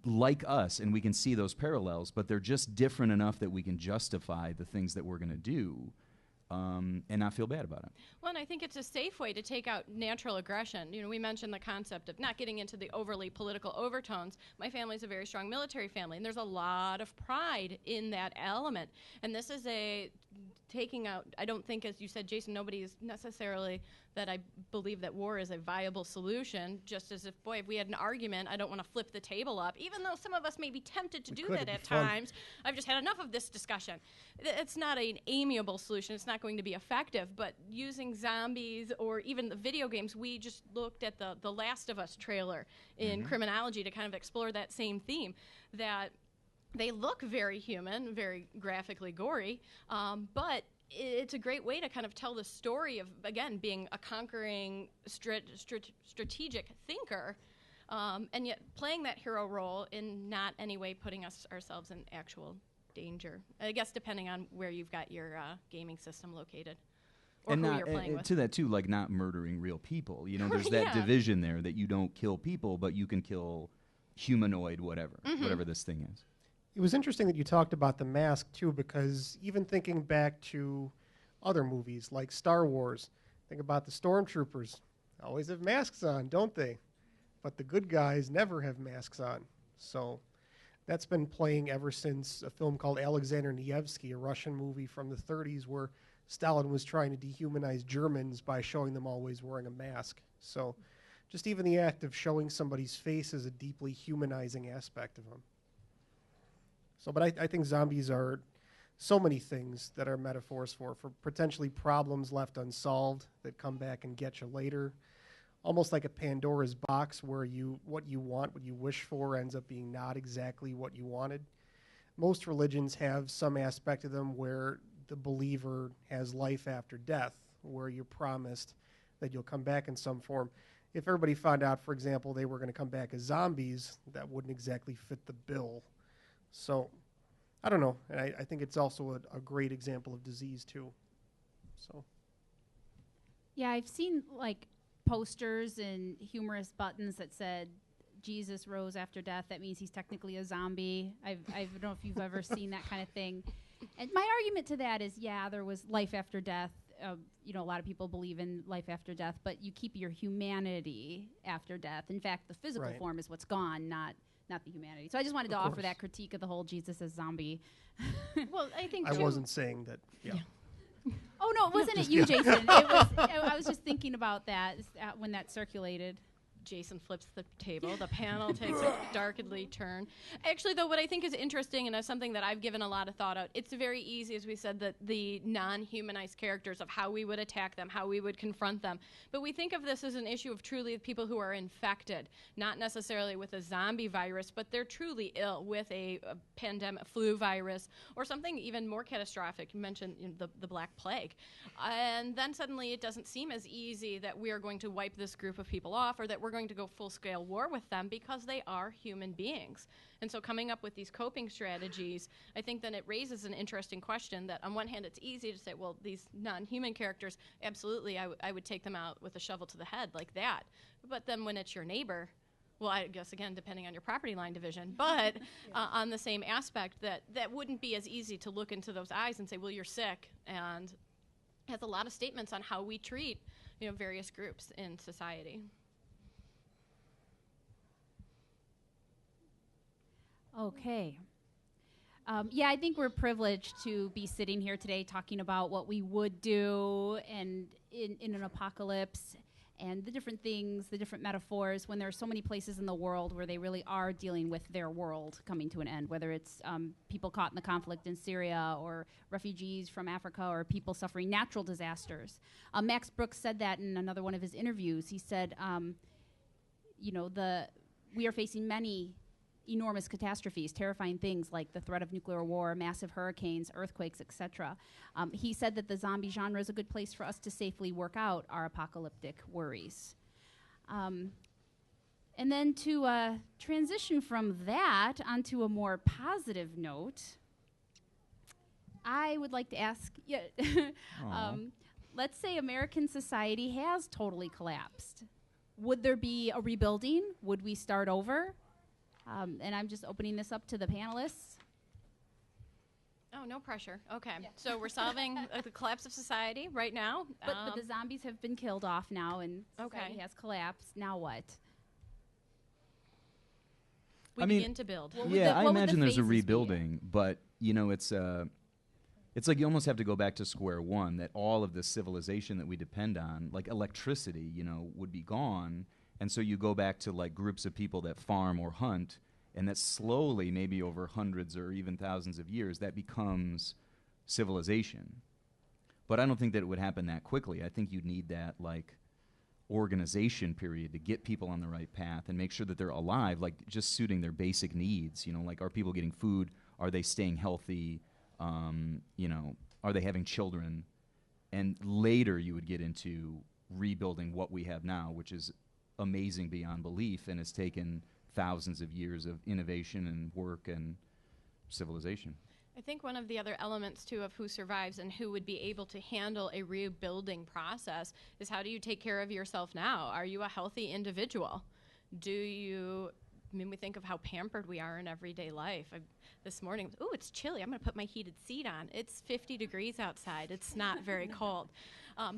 Speaker 6: like us, and we can see those parallels, but they're just different enough that we can justify the things that we're going to do and not feel bad about it.
Speaker 5: Well, and I think it's a safe way to take out natural aggression. We mentioned the concept of not getting into the overly political overtones. My family's a very strong military family, and there's a lot of pride in that element. And this is taking out, I don't think, as you said, Jason, nobody is necessarily that I believe that war is a viable solution, just as if we had an argument, I don't want to flip the table up, even though some of us may be tempted to do that at times. I've just had enough of this discussion. It's not an amiable solution. It's not going to be effective, but using zombies or even the video games, we just looked at the Last of Us trailer in Criminology to kind of explore that same theme, that they look very human, very graphically gory, but it's a great way to kind of tell the story of, again, being a conquering strategic thinker, and yet playing that hero role in not any way putting ourselves in actual danger. I guess depending on where you've got your gaming system located. Or
Speaker 6: and
Speaker 5: who
Speaker 6: not,
Speaker 5: you're playing with.
Speaker 6: To that too, like not murdering real people. There's that division there that you don't kill people, but you can kill humanoid whatever this thing is.
Speaker 4: It was interesting that you talked about the mask, too, because even thinking back to other movies like Star Wars, think about the stormtroopers. They always have masks on, don't they? But the good guys never have masks on. So that's been playing ever since a film called Alexander Nevsky, a Russian movie from the 30s where Stalin was trying to dehumanize Germans by showing them always wearing a mask. So just even the act of showing somebody's face is a deeply humanizing aspect of them. So, but I think zombies are so many things that are metaphors for potentially problems left unsolved that come back and get you later. Almost like a Pandora's box where what you want, what you wish for ends up being not exactly what you wanted. Most religions have some aspect of them where the believer has life after death, where you're promised that you'll come back in some form. If everybody found out, for example, they were going to come back as zombies, that wouldn't exactly fit the bill. So, I don't know. And I think it's also a great example of disease, too. So.
Speaker 3: Yeah, I've seen, posters and humorous buttons that said, Jesus rose after death. That means he's technically a zombie. I don't know if you've ever seen that kind of thing. And my argument to that is, there was life after death. A lot of people believe in life after death, but you keep your humanity after death. In fact, the physical form is what's gone, not the humanity. So I just wanted to offer that critique of the whole Jesus as zombie.
Speaker 5: Well, I think
Speaker 4: I wasn't saying that. Yeah.
Speaker 3: Oh no, it wasn't you, Jason. I was just thinking about that when that circulated.
Speaker 5: Jason flips the table. The panel takes a darkly turn. Actually, though, what I think is interesting, and is something that I've given a lot of thought out, it's very easy, as we said, that the non-humanized characters of how we would attack them, how we would confront them. But we think of this as an issue of truly people who are infected, not necessarily with a zombie virus, but they're truly ill with a pandemic flu virus or something even more catastrophic. You mentioned the Black Plague. And then suddenly it doesn't seem as easy that we are going to wipe this group of people off, or that we're we're going to go full-scale war with them because they are human beings. And so coming up with these coping strategies, I think then it raises an interesting question that on one hand it's easy to say, well, these non-human characters, absolutely, I would take them out with a shovel to the head like that. But then when it's your neighbor, well, I guess, again, depending on your property line division, but on the same aspect, that wouldn't be as easy to look into those eyes and say, well, you're sick, and has a lot of statements on how we treat, various groups in society.
Speaker 3: Okay. Yeah, I think we're privileged to be sitting here today talking about what we would do and in an apocalypse, and the different things, the different metaphors, when there are so many places in the world where they really are dealing with their world coming to an end, whether it's people caught in the conflict in Syria or refugees from Africa or people suffering natural disasters. Max Brooks said that in another one of his interviews. He said, we are facing many enormous catastrophes, terrifying things like the threat of nuclear war, massive hurricanes, earthquakes, etc. He said that the zombie genre is a good place for us to safely work out our apocalyptic worries. And then to transition from that onto a more positive note, I would like to ask, let's say American society has totally collapsed. Would there be a rebuilding? Would we start over? And I'm just opening this up to the panelists.
Speaker 5: Oh, no pressure. Okay. Yeah. So we're solving the collapse of society right now.
Speaker 3: But the zombies have been killed off now, and society has collapsed. Now what?
Speaker 5: We begin to build.
Speaker 6: I imagine there's a rebuilding, but, it's like you almost have to go back to square one, that all of the civilization that we depend on, like electricity, would be gone. And so you go back to like groups of people that farm or hunt, and that slowly, maybe over hundreds or even thousands of years, that becomes civilization. But I don't think that it would happen that quickly. I think you'd need that like organization period to get people on the right path and make sure that they're alive, like just suiting their basic needs. Like, are people getting food? Are they staying healthy? Are they having children? And later you would get into rebuilding what we have now, which is amazing beyond belief, and has taken thousands of years of innovation and work and civilization.
Speaker 5: I think one of the other elements, too, of who survives and who would be able to handle a rebuilding process is how do you take care of yourself now? Are you a healthy individual? We think of how pampered we are in everyday life. This morning, it's chilly. I'm going to put my heated seat on. It's 50 degrees outside. It's not very cold.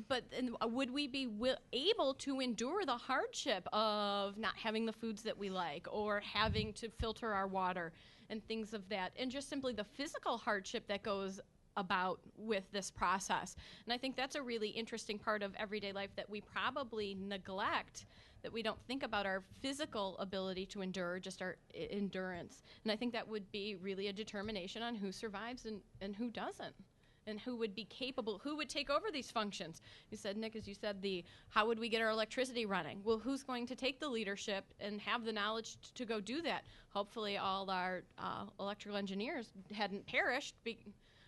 Speaker 5: But would we be able to endure the hardship of not having the foods that we like, or having to filter our water and things of that, and just simply the physical hardship that goes about with this process? And I think that's a really interesting part of everyday life that we probably neglect, that we don't think about our physical ability to endure, just our endurance. And I think that would be really a determination on who survives and who doesn't, and who would be capable, who would take over these functions. You said, Nick, as you said, how would we get our electricity running? Well, who's going to take the leadership and have the knowledge to go do that? Hopefully all our electrical engineers hadn't perished,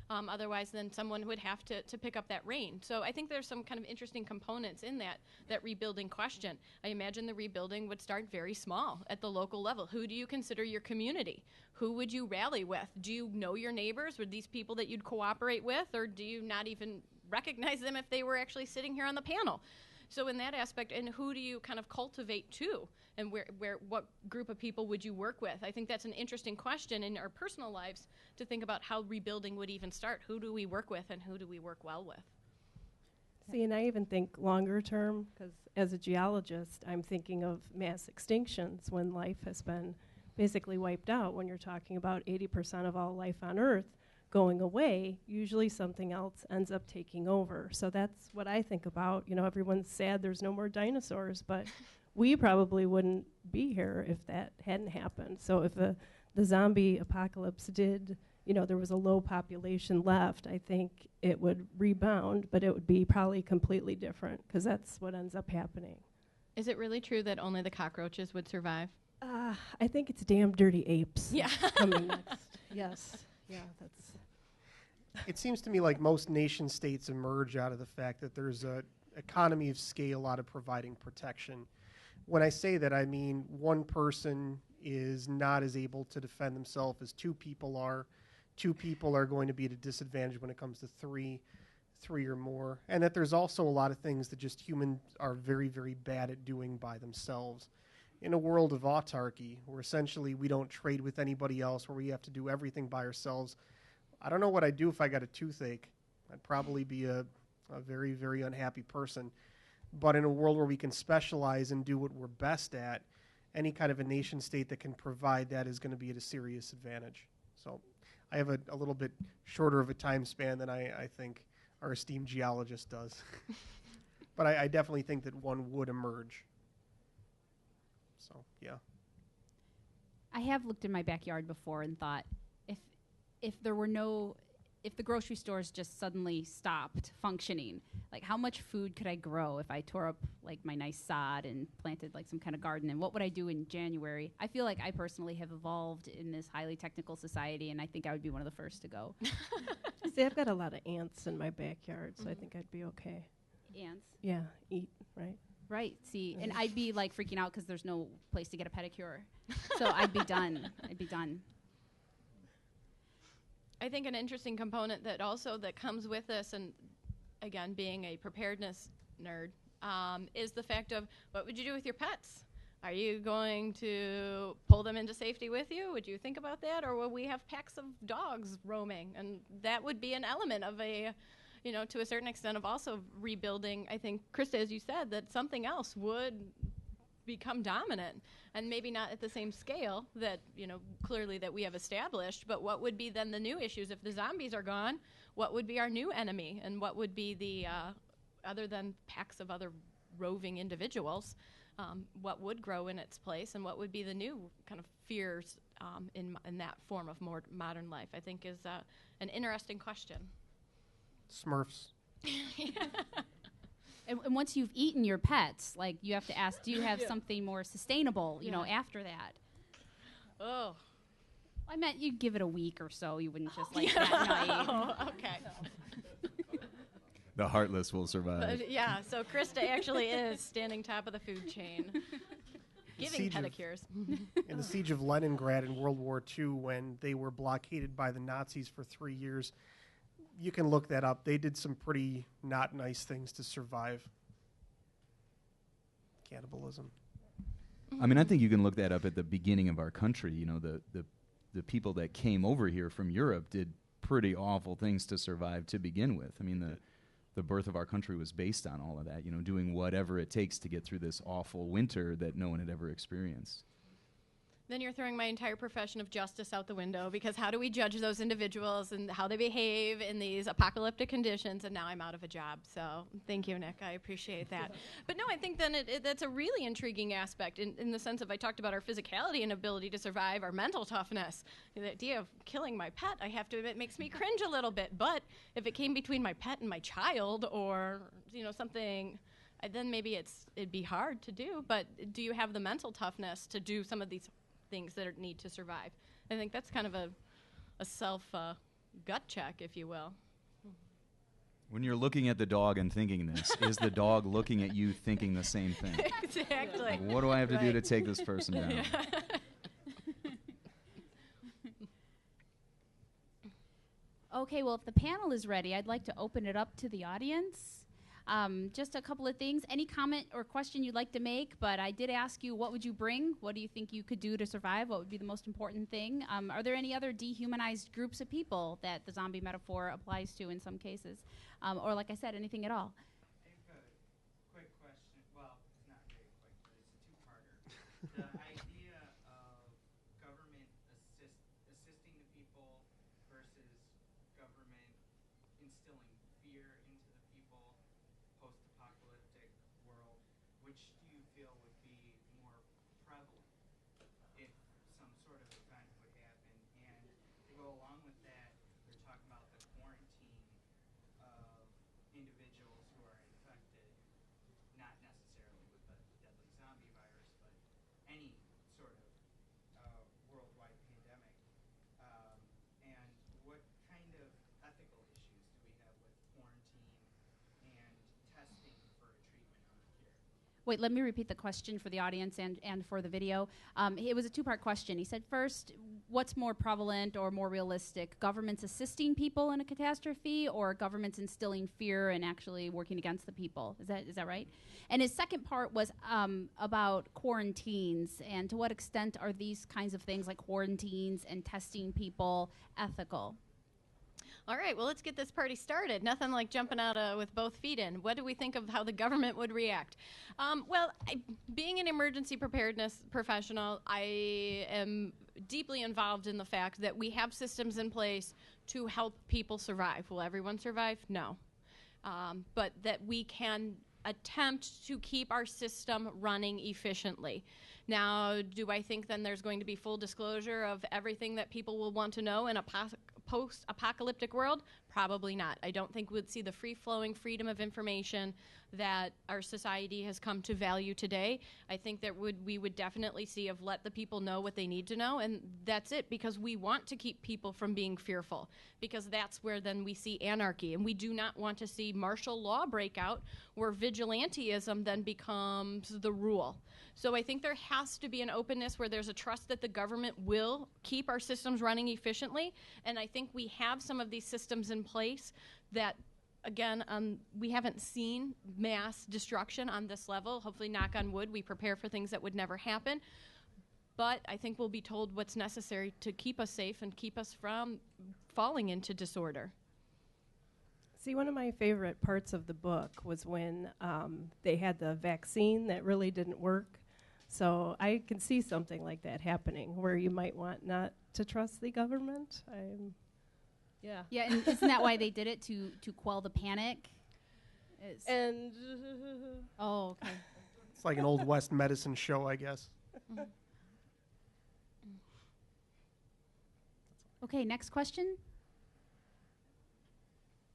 Speaker 5: otherwise then someone would have to pick up that reign. So I think there's some kind of interesting components in that rebuilding question. I imagine the rebuilding would start very small at the local level. Who do you consider your community? Who would you rally with? Do you know your neighbors? Were these people that you'd cooperate with, or do you not even recognize them if they were actually sitting here on the panel? So in that aspect, and who do you kind of cultivate to? And what group of people would you work with? I think that's an interesting question in our personal lives to think about how rebuilding would even start. Who do we work with, and who do we work well with?
Speaker 2: See, and I even think longer term, because as a geologist, I'm thinking of mass extinctions when life has been basically wiped out. When you're talking about 80% of all life on Earth going away, usually something else ends up taking over. So that's what I think about. Everyone's sad there's no more dinosaurs, but we probably wouldn't be here if that hadn't happened. So if the zombie apocalypse did, there was a low population left, I think it would rebound, but it would be probably completely different, because that's what ends up happening.
Speaker 5: Is it really true that only the cockroaches would survive?
Speaker 2: I think it's damn dirty apes coming next. Yes. Yeah, that's...
Speaker 4: It seems to me like most nation states emerge out of the fact that there's an economy of scale out of providing protection. When I say that, I mean one person is not as able to defend themselves as two people are. Two people are going to be at a disadvantage when it comes to three or more. And that there's also a lot of things that just humans are very, very bad at doing by themselves. In a world of autarky, where essentially we don't trade with anybody else, where we have to do everything by ourselves, I don't know what I'd do if I got a toothache. I'd probably be a very, very unhappy person. But in a world where we can specialize and do what we're best at, any kind of a nation state that can provide that is going to be at a serious advantage. So I have a little bit shorter of a time span than I think our esteemed geologist does. But I definitely think that one would emerge. So, yeah.
Speaker 3: I have looked in my backyard before and thought, if the grocery stores just suddenly stopped functioning, like how much food could I grow if I tore up like my nice sod and planted like some kind of garden, and what would I do in January? I feel like I personally have evolved in this highly technical society, and I think I would be one of the first to go.
Speaker 2: See, I've got a lot of ants in my backyard, so I think I'd be okay.
Speaker 3: Ants?
Speaker 2: Yeah, eat, right?
Speaker 3: Right, see, and I'd be like freaking out because there's no place to get a pedicure. So I'd be done.
Speaker 5: I think an interesting component that comes with this, and again, being a preparedness nerd, is the fact of what would you do with your pets? Are you going to pull them into safety with you? Would you think about that? Or will we have packs of dogs roaming? And that would be an element of to a certain extent of also rebuilding. I think, Krista, as you said, that something else would become dominant, and maybe not at the same scale that clearly that we have established, but what would be then the new issues if the zombies are gone? What would be our new enemy, and what would be the other than packs of other roving individuals, what would grow in its place, and what would be the new kind of fears in that form of more modern life? I think is an interesting question.
Speaker 4: Smurfs.
Speaker 3: And once you've eaten your pets, like you have to ask, do you have something more sustainable, after that?
Speaker 5: Oh.
Speaker 3: I meant you'd give it a week or so. You wouldn't just that night.
Speaker 5: Oh, okay.
Speaker 6: The heartless will survive.
Speaker 5: So Krista actually is standing top of the food chain, giving pedicures.
Speaker 4: In the siege of Leningrad in World War II, when they were blockaded by the Nazis for 3 years, you can look that up. They did some pretty not nice things to survive. Cannibalism.
Speaker 6: I mean, I think you can look that up at the beginning of our country. The people that came over here from Europe did pretty awful things to survive to begin with. I mean, the birth of our country was based on all of that, doing whatever it takes to get through this awful winter that no one had ever experienced.
Speaker 5: Then you're throwing my entire profession of justice out the window, because how do we judge those individuals and how they behave in these apocalyptic conditions? And now I'm out of a job. So thank you, Nick. I appreciate that. But no, I think then that's a really intriguing aspect in the sense of, I talked about our physicality and ability to survive, our mental toughness. The idea of killing my pet, I have to admit, makes me cringe a little bit. But if it came between my pet and my child, or something, then maybe it'd be hard to do. But do you have the mental toughness to do some of these things that need to survive? I think that's kind of a self gut check, if you will.
Speaker 6: When you're looking at the dog and thinking this, is the dog looking at you thinking the same thing?
Speaker 5: Exactly.
Speaker 6: Like, what do I have to do to take this person down?
Speaker 3: Okay, well, if the panel is ready, I'd like to open it up to the audience. Just a couple of things. Any comment or question you'd like to make? But I did ask you, what would you bring? What do you think you could do to survive? What would be the most important thing? Are there any other dehumanized groups of people that the zombie metaphor applies to in some cases? Or like I said, anything at all?
Speaker 7: I have a quick question. Well, it's not very quick, but it's a two-parter. The idea of government assisting the people versus government instilling fear into the people, post-apocalyptic world, which do you feel would be more prevalent if some sort of event would happen? And to go along with that, they're talking about the quarantine of individuals who are infected, not necessarily with the deadly zombie virus, but any sort of worldwide pandemic. And what kind of ethical issues do we have with quarantine and testing for a treatment or a cure?
Speaker 3: Wait, let me repeat the question for the audience and for the video. It was a two-part question. He said, first, what's more prevalent or more realistic, governments assisting people in a catastrophe or governments instilling fear and actually working against the people? Is that right? And his second part was about quarantines, and to what extent are these kinds of things like quarantines and testing people ethical?
Speaker 5: All right, well, let's get this party started. Nothing like jumping out with both feet in. What do we think of how the government would react? Being an emergency preparedness professional, I am deeply involved in the fact that we have systems in place to help people survive. Will everyone survive? No. But that we can attempt to keep our system running efficiently. Now, do I think then there's going to be full disclosure of everything that people will want to know in a post-apocalyptic world? Probably not. I don't think we'd see the free-flowing freedom of information that our society has come to value today. I think that we would definitely see of let the people know what they need to know, and that's it, because we want to keep people from being fearful, because that's where then we see anarchy, and we do not want to see martial law break out where vigilantism then becomes the rule. So I think there has to be an openness where there's a trust that the government will keep our systems running efficiently, and I think we have some of these systems in place that, again, we haven't seen mass destruction on this level. Hopefully, knock on wood, we prepare for things that would never happen. But I think we'll be told what's necessary to keep us safe and keep us from falling into disorder.
Speaker 2: See, one of my favorite parts of the book was when they had the vaccine that really didn't work. So I can see something like that happening where you might want not to trust the government. Yeah.
Speaker 3: Yeah, and isn't that why they did it, to quell the panic?
Speaker 2: And
Speaker 3: oh, okay.
Speaker 4: It's like an Old West medicine show, I guess.
Speaker 3: Okay, next question?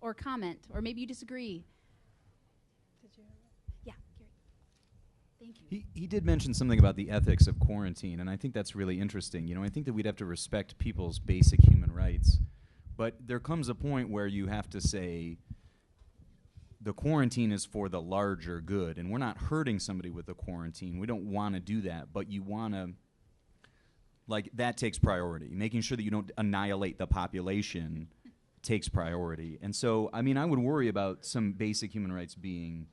Speaker 3: Or comment, or maybe you disagree.
Speaker 2: did you?
Speaker 3: Yeah, Gary. Thank you.
Speaker 6: He did mention something about the ethics of quarantine, and I think that's really interesting. You know, I think that we'd have to respect people's basic human rights. But there comes a point where you have to say the quarantine is for the larger good, and we're not hurting somebody with the quarantine. We don't want to do that, but you want to, like, that takes priority. Making sure that you don't annihilate the population takes priority. And so, I mean, I would worry about some basic human rights being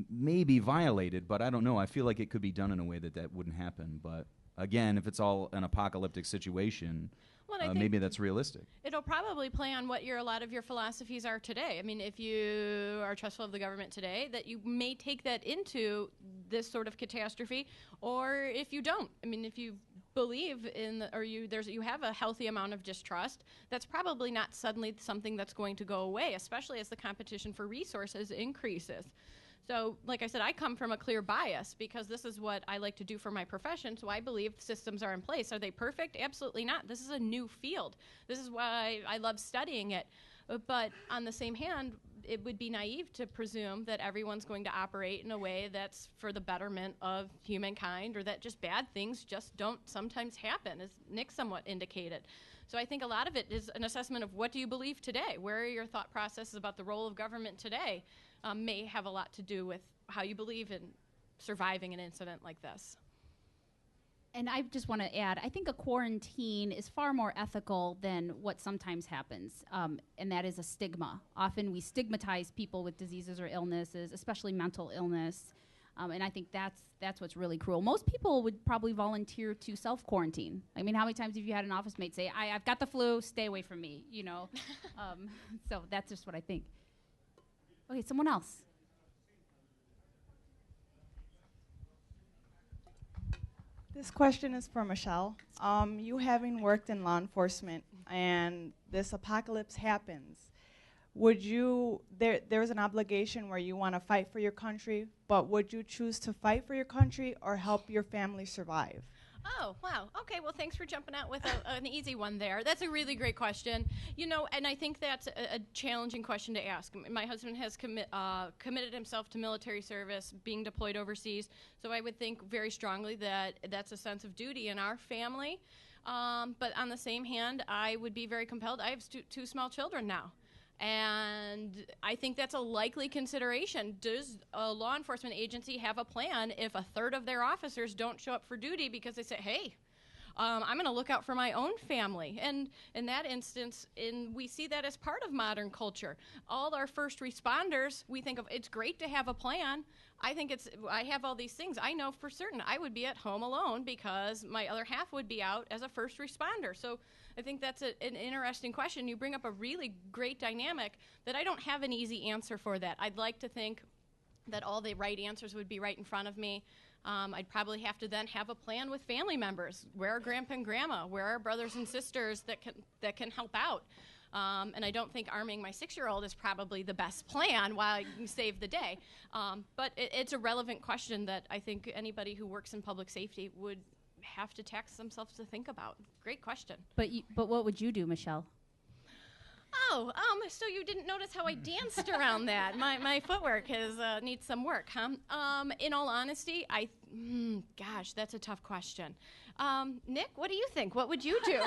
Speaker 6: maybe violated, but I don't know. I feel like it could be done in a way that wouldn't happen. But again, if it's all an apocalyptic situation, maybe that's realistic.
Speaker 5: It'll probably play on what a lot of your philosophies are today. I mean, if you are trustful of the government today, that you may take that into this sort of catastrophe, or if you don't. I mean, if you believe in, you have a healthy amount of distrust, that's probably not suddenly something that's going to go away, especially as the competition for resources increases. So, like I said, I come from a clear bias because this is what I like to do for my profession, so I believe systems are in place. Are they perfect? Absolutely not. This is a new field. This is why I love studying it. But on the same hand, it would be naive to presume that everyone's going to operate in a way that's for the betterment of humankind, or that just bad things just don't sometimes happen, as Nick somewhat indicated. So I think a lot of it is an assessment of what do you believe today? Where are your thought processes about the role of government today? May have a lot to do with how you believe in surviving an incident like this.
Speaker 3: And I just want to add, I think a quarantine is far more ethical than what sometimes happens, and that is a stigma. Often we stigmatize people with diseases or illnesses, especially mental illness, and I think that's what's really cruel. Most people would probably volunteer to self-quarantine. I mean, how many times have you had an office mate say, I've got the flu, stay away from me, you know? So that's just what I think. Okay, someone else.
Speaker 8: This question is for Michelle. You having worked in law enforcement and this apocalypse happens, would you, there's an obligation where you want to fight for your country, but would you choose to fight for your country or help your family survive?
Speaker 5: Oh, wow. Okay, well, thanks for jumping out with an easy one there. That's a really great question. You know, and I think that's a challenging question to ask. My husband has committed himself to military service, being deployed overseas, so I would think very strongly that that's a sense of duty in our family. But on the same hand, I would be very compelled. I have two small children now. And I think that's a likely consideration. Does a law enforcement agency have a plan if a third of their officers don't show up for duty because they say, hey, I'm going to look out for my own family? And in that instance, we see that as part of modern culture. All our first responders, we think of, it's great to have a plan. I have all these things. I know for certain I would be at home alone because my other half would be out as a first responder. So I think that's an interesting question. You bring up a really great dynamic that I don't have an easy answer for that. I'd like to think that all the right answers would be right in front of me. I'd probably have to then have a plan with family members. Where are grandpa and grandma? Where are brothers and sisters that can help out? And I don't think arming my 6-year-old is probably the best plan while I can save the day. But it's a relevant question that I think anybody who works in public safety would have to tax themselves to think about. Great question.
Speaker 3: But what would you do, Michelle?
Speaker 5: Oh, so you didn't notice how I danced around that. My footwork needs some work, huh? In all honesty, gosh, that's a tough question. Nick, what do you think? What would you do?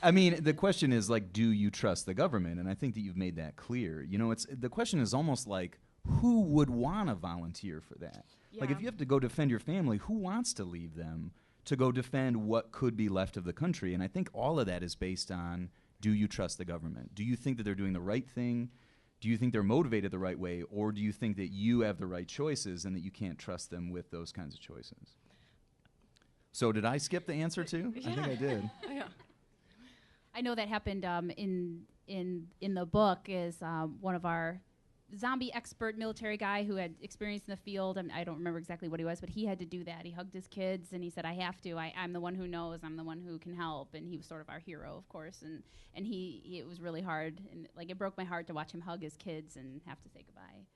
Speaker 6: I mean, the question is, like, do you trust the government? And I think that you've made that clear. You know, the question is almost like, who would want to volunteer for that?
Speaker 5: Yeah.
Speaker 6: Like, if you have to go defend your family, who wants to leave them to go defend what could be left of the country? And I think all of that is based on, do you trust the government? Do you think that they're doing the right thing? Do you think they're motivated the right way? Or do you think that you have the right choices and that you can't trust them with those kinds of choices? So did I skip the answer too?
Speaker 5: Yeah.
Speaker 6: I think I did.
Speaker 5: Yeah.
Speaker 3: I know that happened in the book is one of our zombie expert military guy who had experience in the field. I don't remember exactly what he was, but he had to do that. He hugged his kids and he said, I have to. I'm the one who knows. I'm the one who can help. And he was sort of our hero, of course. And it was really hard. And like, it broke my heart to watch him hug his kids and have to say goodbye.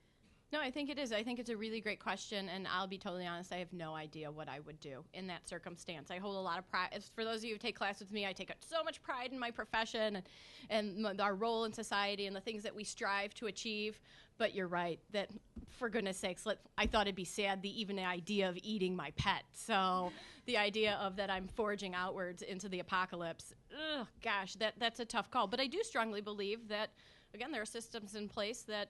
Speaker 5: No, I think it is. I think it's a really great question, and I'll be totally honest, I have no idea what I would do in that circumstance. I hold a lot of pride. For those of you who take class with me, I take so much pride in my profession and our role in society and the things that we strive to achieve. But you're right, that for goodness sakes, I thought it'd be sad, even the idea of eating my pet. So the idea of that I'm forging outwards into the apocalypse, gosh, that's a tough call. But I do strongly believe that, again, there are systems in place that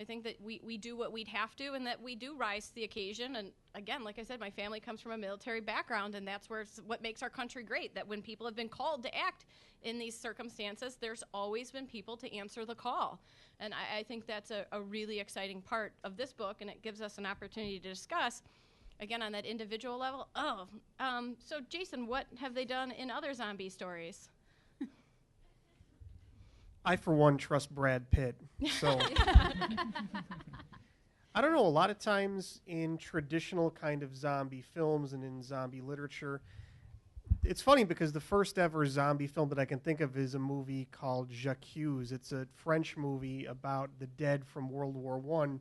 Speaker 5: I think that we do what we'd have to and that we do rise to the occasion. And again, like I said, my family comes from a military background, and that's what makes our country great, that when people have been called to act in these circumstances, there's always been people to answer the call. And I think that's a really exciting part of this book, and it gives us an opportunity to discuss, again, on that individual level. So Jason, what have they done in other zombie stories?
Speaker 4: I, for one, trust Brad Pitt. So I don't know. A lot of times in traditional kind of zombie films and in zombie literature, it's funny because the first ever zombie film that I can think of is a movie called J'accuse. It's a French movie about the dead from World War I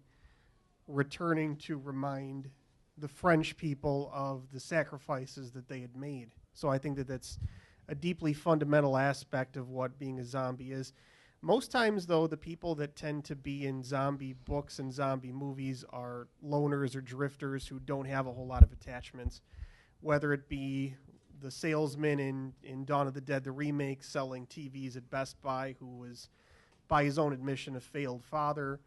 Speaker 4: returning to remind the French people of the sacrifices that they had made. So I think that that's a deeply fundamental aspect of what being a zombie is. Most times, though, the people that tend to be in zombie books and zombie movies are loners or drifters who don't have a whole lot of attachments, whether it be the salesman in Dawn of the Dead, the remake, selling TVs at Best Buy, who was, by his own admission, a failed father,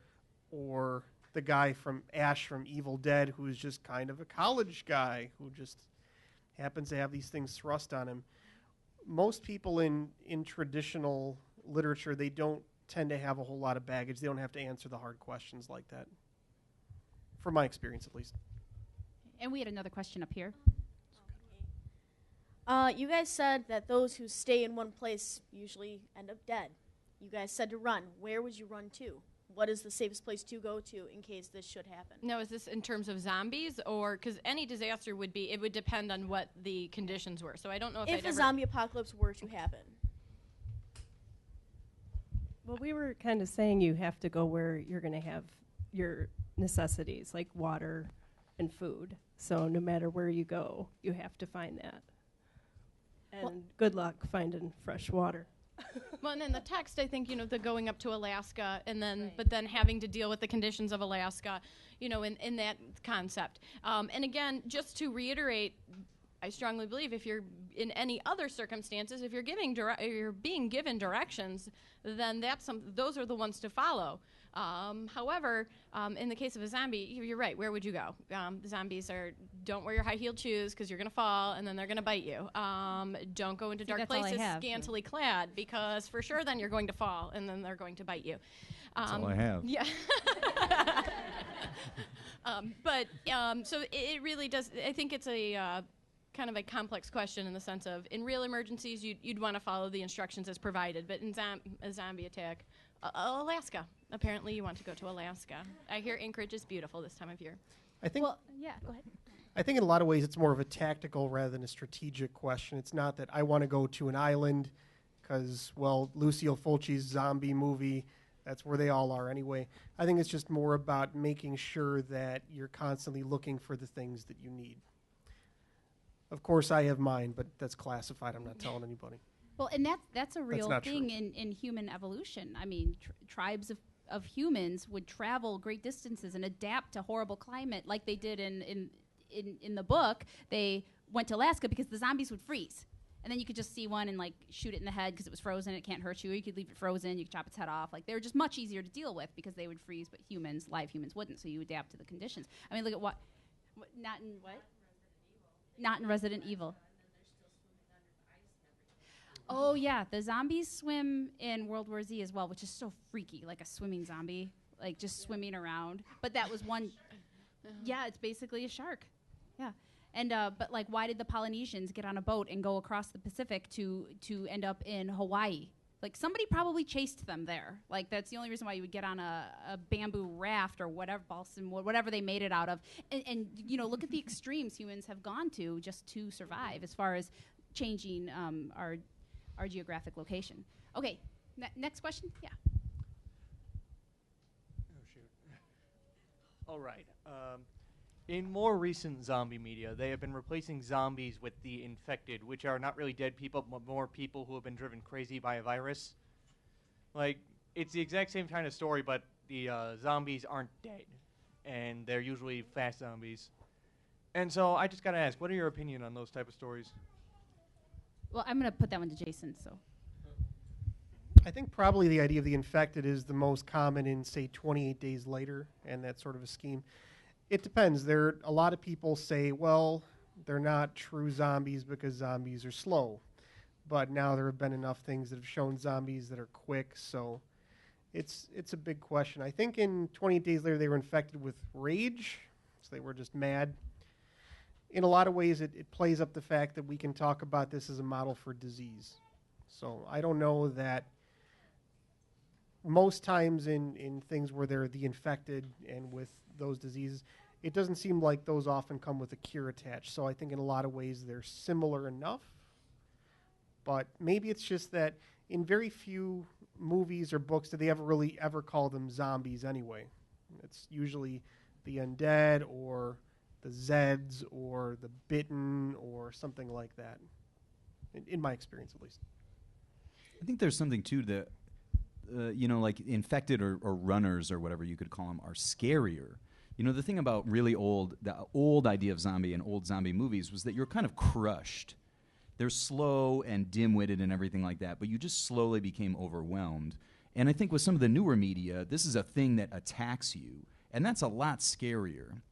Speaker 4: or the guy from Ash from Evil Dead, who is just kind of a college guy who just happens to have these things thrust on him. Most people in traditional literature, they don't tend to have a whole lot of baggage. They don't have to answer the hard questions like that, from my experience at least.
Speaker 3: And we had another question up here.
Speaker 9: You guys said that those who stay in one place usually end up dead. You guys said to run. Where would you run to? What is the safest place to go to in case this should happen?
Speaker 5: Now, is this in terms of zombies, or because any disaster would depend on what the conditions were. So I don't know if
Speaker 9: a zombie apocalypse were to happen.
Speaker 2: Well, we were kind of saying you have to go where you're going to have your necessities, like water and food. So no matter where you go, you have to find that. And good luck finding fresh water.
Speaker 5: Well, and in the text, I think, the going up to Alaska and then, but then having to deal with the conditions of Alaska, in that concept. And again, just to reiterate, I strongly believe if you're in any other circumstances, if you're you're being given directions, then those are the ones to follow. However, in the case of a zombie, you're right. Where would you go? The zombies don't wear your high-heeled shoes because you're going to fall and then they're going to bite you. Don't go into dark places scantily clad because for sure then you're going to fall and then they're going to bite you.
Speaker 6: That's all I have.
Speaker 5: Yeah. So it really does. I think it's a kind of a complex question in the sense of in real emergencies you'd want to follow the instructions as provided, but in a zombie attack, Alaska. Apparently you want to go to Alaska. I hear Anchorage is beautiful this time of year.
Speaker 4: I think.
Speaker 3: Well, yeah, go ahead.
Speaker 4: I think in a lot of ways it's more of a tactical rather than a strategic question. It's not that I want to go to an island because, well, Lucille Fulci's zombie movie, that's where they all are anyway. I think it's just more about making sure that you're constantly looking for the things that you need. Of course, I have mine, but that's classified. I'm not telling anybody.
Speaker 3: Well, and that's a real thing in human evolution. I mean, tribes of humans would travel great distances and adapt to horrible climate like they did in the book. They went to Alaska because the zombies would freeze. And then you could just see one and, like, shoot it in the head because it was frozen. It can't hurt you. Or you could leave it frozen. You could chop its head off. Like, they were just much easier to deal with because they would freeze, but live humans wouldn't. So you adapt to the conditions. I mean, look at what not in what? Not in Resident Evil. Oh, yeah. The zombies swim in World War Z as well, which is so freaky, like a swimming zombie, like just swimming around. But that was one. Yeah, it's basically a shark. Yeah. And but, like, why did the Polynesians get on a boat and go across the Pacific to end up in Hawaii? Like, somebody probably chased them there. Like, that's the only reason why you would get on a bamboo raft or whatever, balsam, whatever they made it out of. And you know, look at the extremes humans have gone to just to survive as far as changing our geographic location. Okay, next question? Yeah.
Speaker 10: Oh, shoot. All right. In more recent zombie media, they have been replacing zombies with the infected, which are not really dead people, but more people who have been driven crazy by a virus. Like, it's the exact same kind of story, but the zombies aren't dead, and they're usually fast zombies. And so I just gotta ask, what are your opinion on those type of stories?
Speaker 3: Well, I'm going to put that one to Jason, so.
Speaker 4: I think probably the idea of the infected is the most common in, say, 28 Days Later and that sort of a scheme. It depends. A lot of people say, well, they're not true zombies because zombies are slow. But now there have been enough things that have shown zombies that are quick, so it's a big question. I think in 28 Days Later they were infected with rage, so they were just mad. In a lot of ways it plays up the fact that we can talk about this as a model for disease. So I don't know that most times in things where they're the infected and with those diseases, it doesn't seem like those often come with a cure attached. So I think in a lot of ways they're similar enough. But maybe it's just that in very few movies or books do they ever call them zombies anyway. It's usually the undead or the Zeds or the bitten or something like that, in my experience at least.
Speaker 6: I think there's something too that, like infected or runners or whatever you could call them are scarier. You know, the thing about the old idea of zombie and old zombie movies was that you're kind of crushed. They're slow and dim-witted and everything like that, but you just slowly became overwhelmed. And I think with some of the newer media, this is a thing that attacks you, and that's a lot scarier.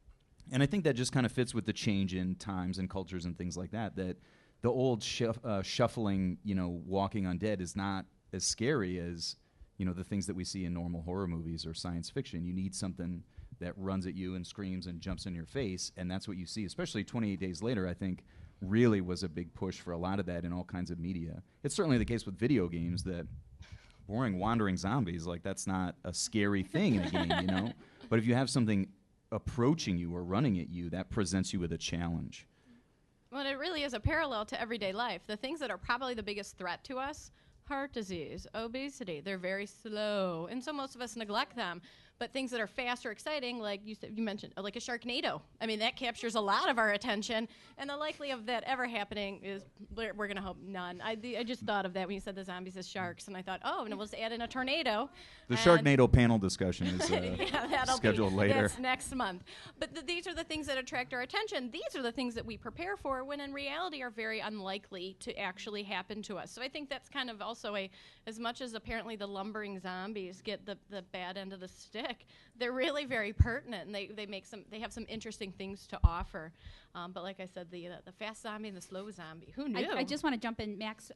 Speaker 6: And I think that just kind of fits with the change in times and cultures and things like that, that the old shuffling, walking undead is not as scary as, the things that we see in normal horror movies or science fiction. You need something that runs at you and screams and jumps in your face, and that's what you see. Especially 28 Days Later, I think, really was a big push for a lot of that in all kinds of media. It's certainly the case with video games that boring wandering zombies, like that's not a scary thing in a game, But if you have something approaching you or running at you, that presents you with a challenge.
Speaker 5: Well, it really is a parallel to everyday life. The things that are probably the biggest threat to us, heart disease, obesity, they're very slow, and so most of us neglect them. But things that are fast or exciting, like you mentioned, like a Sharknado. I mean, that captures a lot of our attention, and the likelihood of that ever happening is we're going to hope none. I just thought of that when you said the zombies as sharks, and I thought, oh, and we'll just add in a tornado.
Speaker 6: The Sharknado panel discussion is scheduled later.
Speaker 5: That's next month. But these are the things that attract our attention. These are the things that we prepare for, when in reality are very unlikely to actually happen to us. So I think that's kind of also as much as apparently the lumbering zombies get the bad end of the stick, they're really very pertinent, and they have some interesting things to offer. But like I said, the fast zombie and the slow zombie, who knew?
Speaker 3: I just want to jump in. Max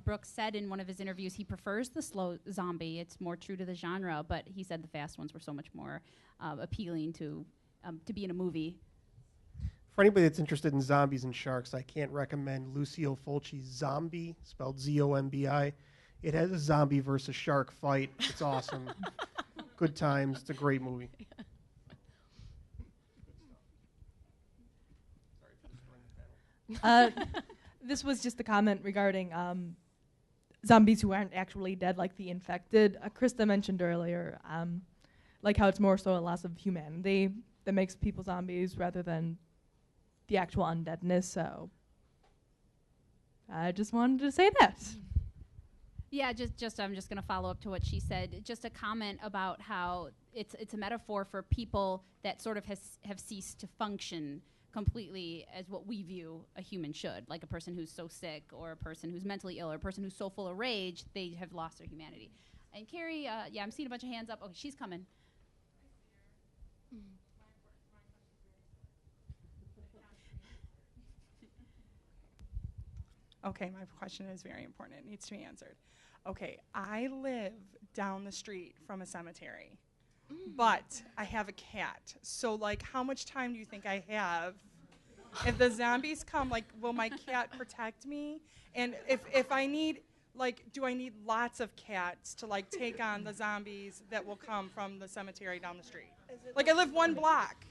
Speaker 3: Brooks said in one of his interviews he prefers the slow zombie. It's more true to the genre, but he said the fast ones were so much more appealing to be in a movie.
Speaker 4: For anybody that's interested in zombies and sharks, I can't recommend Lucio Fulci's Zombie, spelled Z-O-M-B-I. It has a zombie versus shark fight. It's awesome. Good times. It's a great movie.
Speaker 11: This was just a comment regarding zombies who aren't actually dead, like the infected. Krista mentioned earlier, like how it's more so a loss of humanity that makes people zombies rather than the actual undeadness. So I just wanted to say that.
Speaker 3: Yeah, I'm just going to follow up to what she said. Just a comment about how it's a metaphor for people that sort of have ceased to function completely as what we view a human should, like a person who's so sick, or a person who's mentally ill, or a person who's so full of rage they have lost their humanity. And Carrie, yeah, I'm seeing a bunch of hands up. Okay, she's coming.
Speaker 12: Okay, my question is very important. It needs to be answered. Okay, I live down the street from a cemetery, but I have a cat. So, like, how much time do you think I have? If the zombies come, like, will my cat protect me? And if I need, like, do I need lots of cats to, like, take on the zombies that will come from the cemetery down the street? Like, I live one block.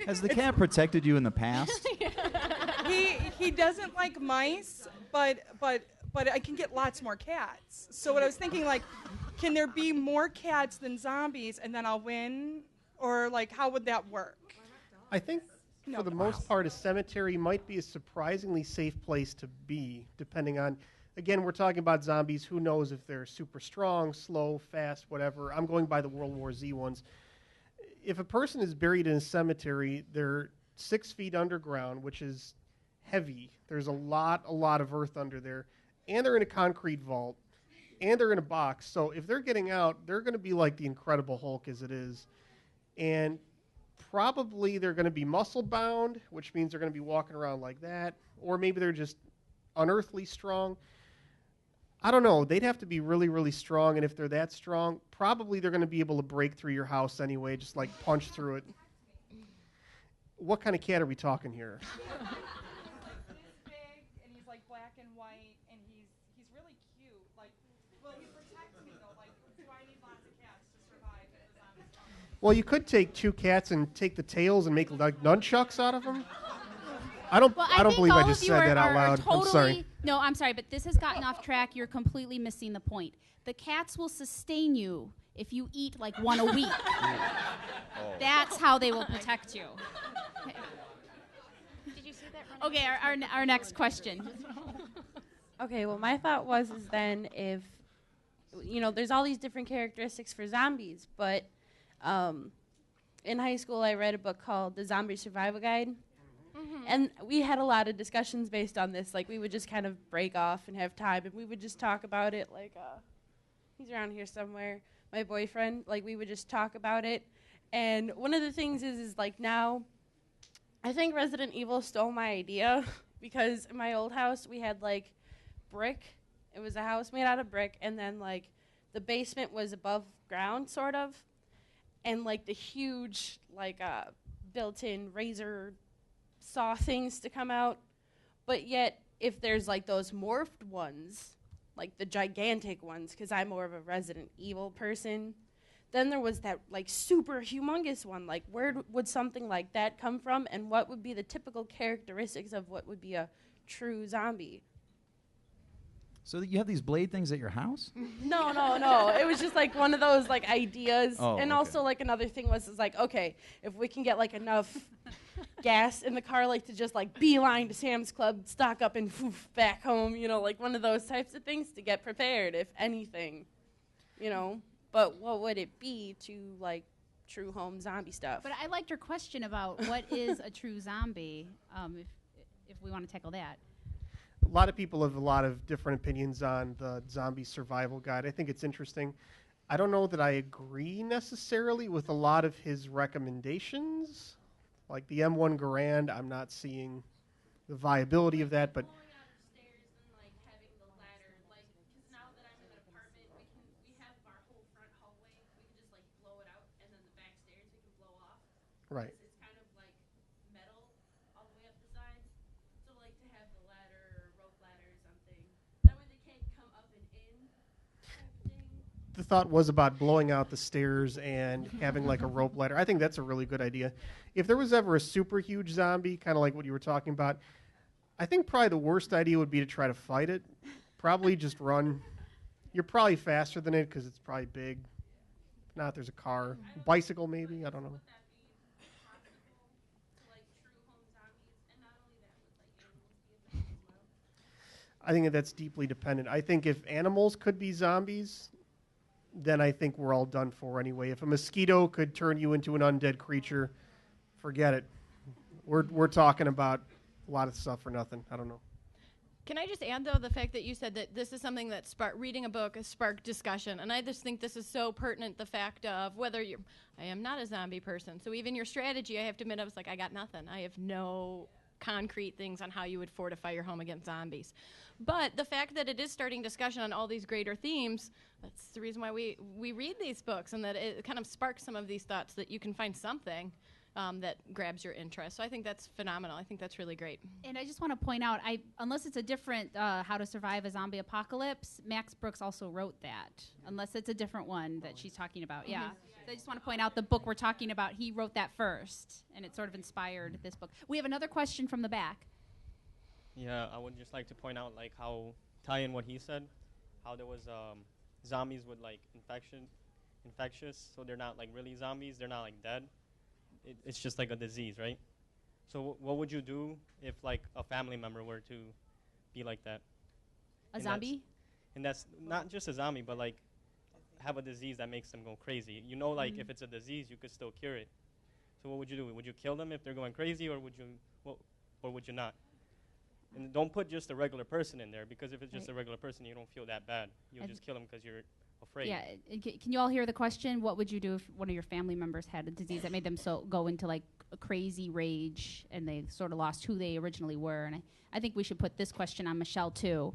Speaker 6: Has the cat protected you in the past?
Speaker 12: He doesn't like mice, but I can get lots more cats. So what I was thinking, like, can there be more cats than zombies, and then I'll win? Or, like, how would that work?
Speaker 4: I think, for the most part, a cemetery might be a surprisingly safe place to be, depending on, again, we're talking about zombies. Who knows if they're super strong, slow, fast, whatever. I'm going by the World War Z ones. If a person is buried in a cemetery, they're 6 feet underground, which is heavy. There's a lot of earth under there. And they're in a concrete vault. And they're in a box. So if they're getting out, they're going to be like the Incredible Hulk as it is. And probably they're going to be muscle bound, which means they're going to be walking around like that. Or maybe they're just unearthly strong. I don't know. They'd have to be really, really strong. And if they're that strong, probably they're going to be able to break through your house anyway, just like punch through it. What kind of cat are we talking here?
Speaker 12: He's big, and he's like black and white, and he's really cute. Like, will he protect me though? Like, do I need lots of cats to survive if the zombies come?
Speaker 4: Well, you could take 2 cats and take the tails and make like nunchucks out of them. I don't believe I just said that out loud.
Speaker 3: Totally,
Speaker 4: I'm sorry.
Speaker 3: No, I'm sorry, but this has gotten off track. You're completely missing the point. The cats will sustain you if you eat like one a week. That's how they will protect you.
Speaker 5: Did you see that?
Speaker 3: Okay, our next question.
Speaker 13: Okay, well, my thought is then if, there's all these different characteristics for zombies, but in high school I read a book called The Zombie Survival Guide. Mm-hmm. And we had a lot of discussions based on this. Like, we would just kind of break off and have time, and we would just talk about it. Like, he's around here somewhere. My boyfriend, like, we would just talk about it. And one of the things is like, now, I think Resident Evil stole my idea because in my old house, we had, like, brick. It was a house made out of brick, and then, like, the basement was above ground, sort of. And, like, the huge, like, built-in razor saw things to come out. But yet, if there's like those morphed ones, like the gigantic ones, because I'm more of a Resident Evil person, then there was that like super humongous one. Like, where would something like that come from, and what would be the typical characteristics of what would be a true zombie?
Speaker 6: So that you have these blade things at your house?
Speaker 13: No, no, no. It was just like one of those like ideas.
Speaker 6: Oh,
Speaker 13: and
Speaker 6: okay.
Speaker 13: also like another thing was like, okay, if we can get like enough gas in the car, like to just like beeline to Sam's Club, stock up and back home, you know, like one of those types of things to get prepared, if anything, you know. But what would it be to like true home zombie stuff?
Speaker 3: But I liked your question about what is a true zombie, if we want to tackle that.
Speaker 4: A lot of people have a lot of different opinions on the zombie survival guide. I think it's interesting. I don't know that I agree necessarily with a lot of his recommendations. Like the M1 Garand, I'm not seeing the viability of that, but right.
Speaker 13: It's kind of like metal all the way up the side. So like to have the ladder or rope ladder or something. That way they can't come up and in type thing.
Speaker 4: The thought was about blowing out the stairs and having like a rope ladder. I think that's a really good idea. If there was ever a super huge zombie, kind of like what you were talking about, I think probably the worst idea would be to try to fight it. Probably just run. You're probably faster than it because it's probably big. If not, there's a car. Bicycle maybe, I don't know. I think that's deeply dependent. I think if animals could be zombies, then I think we're all done for anyway. If a mosquito could turn you into an undead creature, forget it. We're talking about a lot of stuff for nothing. I don't know.
Speaker 5: Can I just add, though, the fact that you said that this is something that reading a book has sparked discussion, and I just think this is so pertinent, the fact of whether you're, I am not a zombie person, so even your strategy, I have to admit, I was like, I got nothing. I have no concrete things on how you would fortify your home against zombies. But the fact that it is starting discussion on all these greater themes, that's the reason why we read these books, and that it kind of sparks some of these thoughts that you can find something that grabs your interest. So I think that's phenomenal. I think that's really great.
Speaker 3: And I just want to point out, unless it's a different How to Survive a Zombie Apocalypse, Max Brooks also wrote that, unless it's a different one that she's talking about. Yeah. So I just want to point out the book we're talking about, he wrote that first, and it sort of inspired this book. We have another question from the back.
Speaker 14: Yeah, I would just like to point out like how tie in what he said, how there was zombies with like infectious, so they're not like really zombies, they're not like dead. It's just like a disease, right? So what would you do if like a family member were to be like that?
Speaker 3: A zombie?
Speaker 14: And that's not just a zombie, but like have a disease that makes them go crazy. You know, like if it's a disease, you could still cure it. So what would you do? Would you kill them if they're going crazy, or would you not? And don't put just a regular person in there, because if it's just a regular person, you don't feel that bad. You'll just kill them because you're afraid.
Speaker 3: Yeah. Can you all hear the question? What would you do if one of your family members had a disease that made them go into like a crazy rage and they sort of lost who they originally were? And I think we should put this question on Michelle too.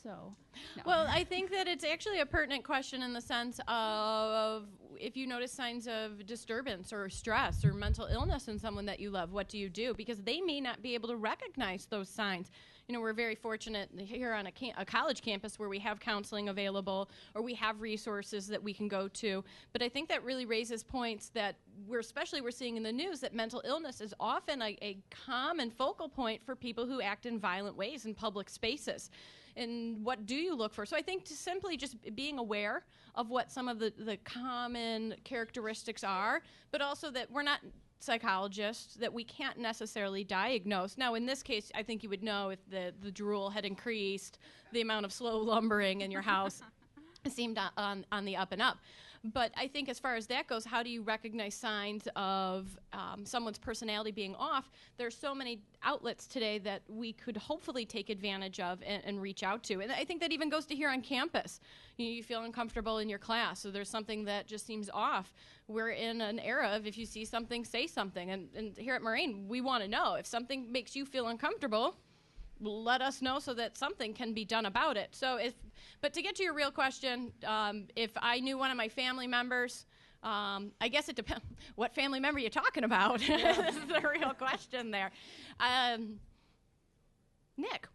Speaker 3: So, no.
Speaker 5: Well, I think that it's actually a pertinent question in the sense of if you notice signs of disturbance or stress or mental illness in someone that you love, what do you do? Because they may not be able to recognize those signs. You know, we're very fortunate here on a college campus where we have counseling available or we have resources that we can go to. But I think that really raises points that we're seeing in the news that mental illness is often a common focal point for people who act in violent ways in public spaces. And what do you look for? So I think to simply just being aware of what some of the common characteristics are, but also that we're not psychologists, that we can't necessarily diagnose. Now, in this case, I think you would know if the drool had increased, the amount of slow lumbering in your house seemed on the up and up. But I think as far as that goes, how do you recognize signs of someone's personality being off? There's so many outlets today that we could hopefully take advantage of and reach out to. And I think that even goes to here on campus. You feel uncomfortable in your class, so there's something that just seems off. We're in an era of if you see something, say something. And here at Moraine, we want to know. If something makes you feel uncomfortable, let us know so that something can be done about it. But to get to your real question, if I knew one of my family members, I guess it depends what family member you're talking about. This is the real question there. Nick,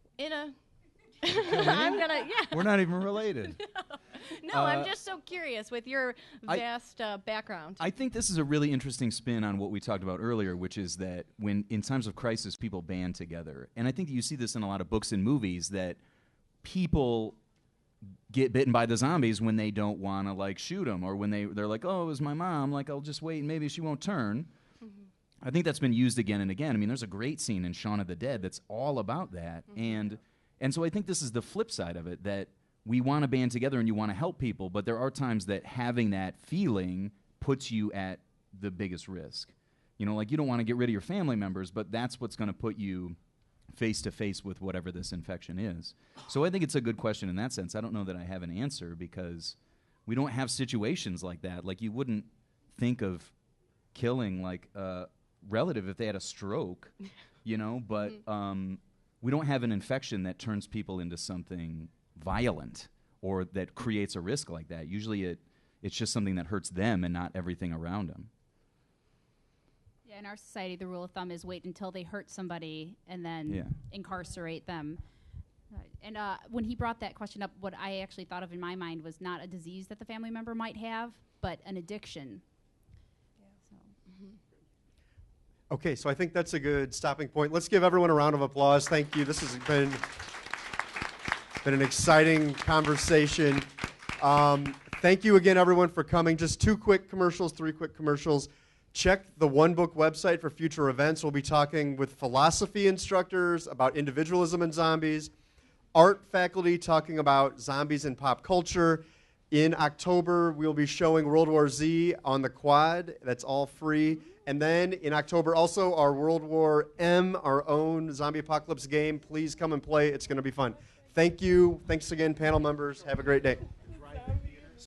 Speaker 6: We're not even related.
Speaker 5: No, I'm just so curious with your vast background.
Speaker 6: I think this is a really interesting spin on what we talked about earlier, which is that when in times of crisis, people band together. And I think that you see this in a lot of books and movies, that people get bitten by the zombies when they don't want to like shoot them, or when they're like, oh, it was my mom, like I'll just wait and maybe she won't turn. I think that's been used again and again. I mean, there's a great scene in Shaun of the Dead that's all about that. And so I think this is the flip side of it, that we want to band together and you want to help people, but there are times that having that feeling puts you at the biggest risk. You know, like you don't want to get rid of your family members, but that's what's going to put you face to face with whatever this infection is. So I think it's a good question in that sense. I don't know that I have an answer because we don't have situations like that. Like you wouldn't think of killing like a relative if they had a stroke, you know, but we don't have an infection that turns people into something violent or that creates a risk like that. Usually it's just something that hurts them and not everything around them.
Speaker 3: Yeah, in our society, the rule of thumb is wait until they hurt somebody and then incarcerate them. And when he brought that question up, what I actually thought of in my mind was not a disease that the family member might have, but an addiction.
Speaker 1: Okay, so I think that's a good stopping point. Let's give everyone a round of applause. Thank you. This has been an exciting conversation. Thank you again, everyone, for coming. Just 3 quick commercials. Check the One Book website for future events. We'll be talking with philosophy instructors about individualism and zombies, art faculty talking about zombies in pop culture. In October, we'll be showing World War Z on the quad. That's all free. And then in October, also our World War M, our own zombie apocalypse game. Please come and play. It's going to be fun. Thank you. Thanks again, panel members. Have a great day.